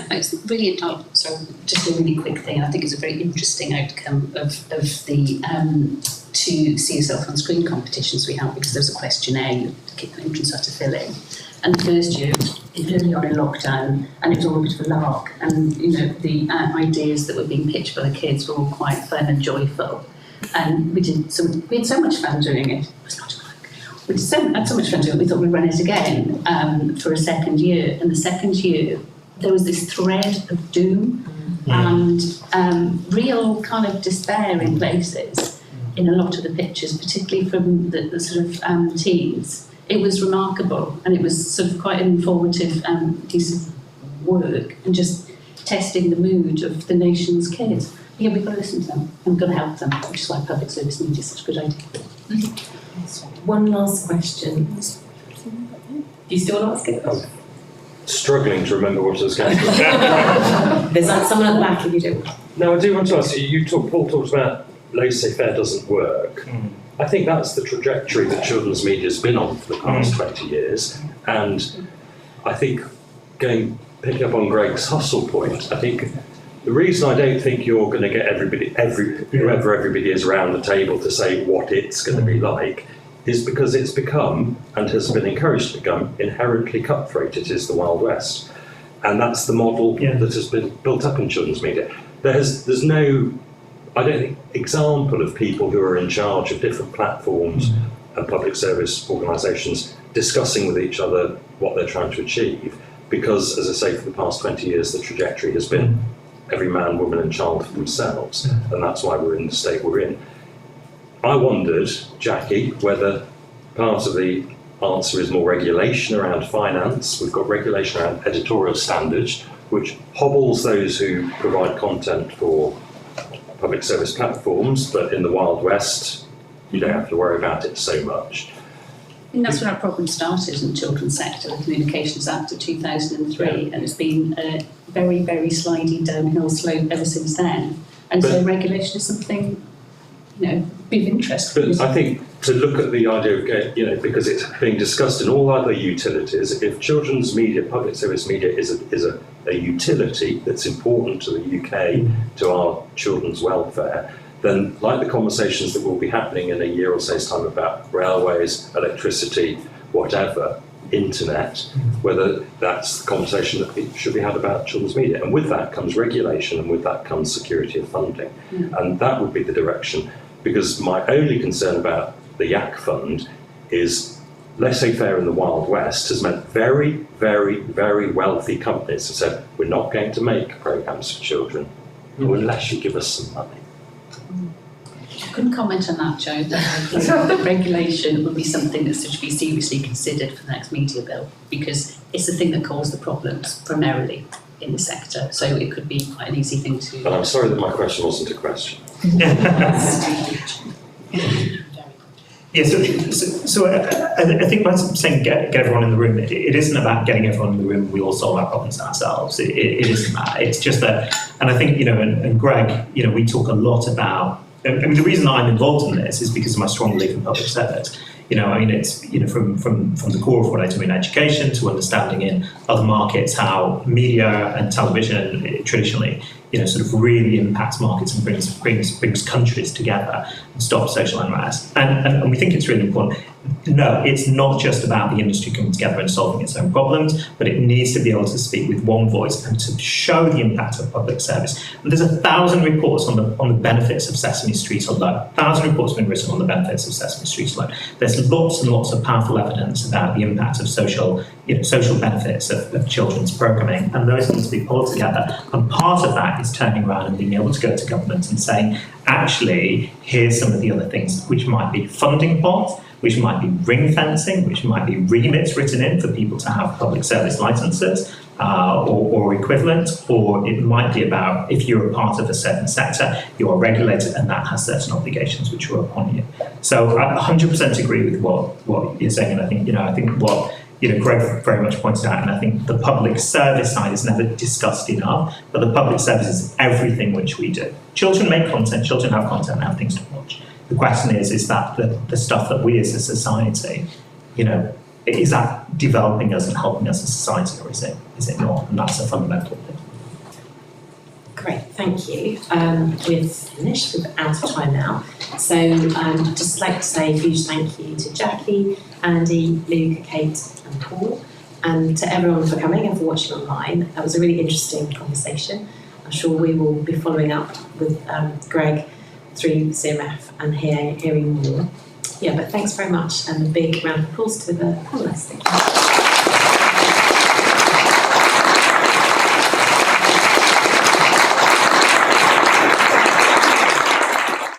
It's really, just a really quick thing. I think it's a very interesting outcome of the to see yourself on screen competitions we have, because there's a questionnaire entrants had to fill in. And the first year, early on in lockdown, and it was all a bit of a lark. And the ideas that were being pitched by the kids were all quite fun and joyful. And we had so much fun doing it. It was not a lark. We had so much fun doing it. We thought we'd run it again for a second year. And the second year, there was this thread of doom and real kind of despair in places in a lot of the pictures, particularly from the sort of teens. It was remarkable, and it was sort of quite an informative piece of work, and just testing the mood of the nation's kids. Yeah, we've got to listen to them, and we've got to help them, which is why public service media is such a good idea. One last question. Do you still want to ask it? Struggling to remember what I was going to say. There's someone at the back if you do. No, I do want to ask you. Paul talked about laissez-faire doesn't work. I think that's the trajectory that children's media has been on for the past 20 years. And I think, picking up on Greg's hustle point, I think the reason I don't think you're going to get whoever everybody is around the table to say what it's going to be like is because it's become, and has been encouraged to become, inherently cutthroat. It is the Wild West. And that's the model that has been built up in children's media. There's no, I don't think, example of people who are in charge of different platforms and public service organisations discussing with each other what they're trying to achieve. Because, as I say, for the past 20 years, the trajectory has been every man, woman and child for themselves. And that's why we're in the state we're in. I wondered, Jackie, whether part of the answer is more regulation around finance. We've got regulation around editorial standards, which hobbles those who provide content for public service platforms, but in the Wild West, you don't have to worry about it so much. And that's when our problem started in the children's sector, the Communications Act of 2003, and it's been a very, very sliding downhill slope ever since then. And so regulation is something, big interest. But I think to look at the idea of, because it's being discussed in all other utilities, if children's media, public service media is a utility that's important to the UK, to our children's welfare, then like the conversations that will be happening in a year or so's time about railways, electricity, whatever, internet, whether that's the conversation that should be had about children's media. And with that comes regulation, and with that comes security of funding. And that would be the direction, because my only concern about the YACF fund is laissez-faire in the Wild West has meant very, very, very wealthy companies have said, we're not going to make programmes for children unless you give us some money. I couldn't comment on that, Joe. The regulation would be something that should be seriously considered for the next media bill, because it's the thing that caused the problems primarily in the sector. So it could be quite an easy thing to... But I'm sorry that my question wasn't a question. So I think by saying get everyone in the room, it isn't about getting everyone in the room, we all solve our problems ourselves. It isn't that. It's just that, and I think, and Greg, we talk a lot about, I mean, the reason I'm involved in this is because of my strong belief in public service. It's from the core of what I do in education to understanding in other markets how media and television traditionally, sort of really impacts markets and brings countries together and stops social unrest. And we think it's really important. no, it's not just about the industry coming together and solving its own problems, but it needs to be able to speak with one voice and to show the impact of public service. And there's 1,000 reports on the benefits of Sesame Street alone. 1,000 reports have been written on the benefits of Sesame Street alone. There's lots and lots of powerful evidence about the impact of social benefits of children's programming, and those need to be pulled together. And part of that is turning around and being able to go to government and saying, actually, here's some of the other things which might be funding pots, which might be ring fencing, which might be remits written in for people to have public service licenses or equivalent, or it might be about if you're a part of a certain sector, you are regulated and that has certain obligations which are upon you. So I 100% agree with what you're saying, and I think what Greg very much pointed out, and I think the public service side is never discussed enough, but the public service is everything which we do. Children make content, children have content and have things to watch. The question is that the stuff that we as a society, is that developing us and helping us as a society, or is it not? And that's a fundamental thing. Great, thank you. We've finished, we're out of time now. So I'd just like to say a huge thank you to Jackie, Andy, Luke, Kate and Paul, and to everyone for coming and for watching online. That was a really interesting conversation. I'm sure we will be following up with Greg through CMF and hearing more. Yeah, but thanks very much, and a big round of applause to the panellists. Thank you.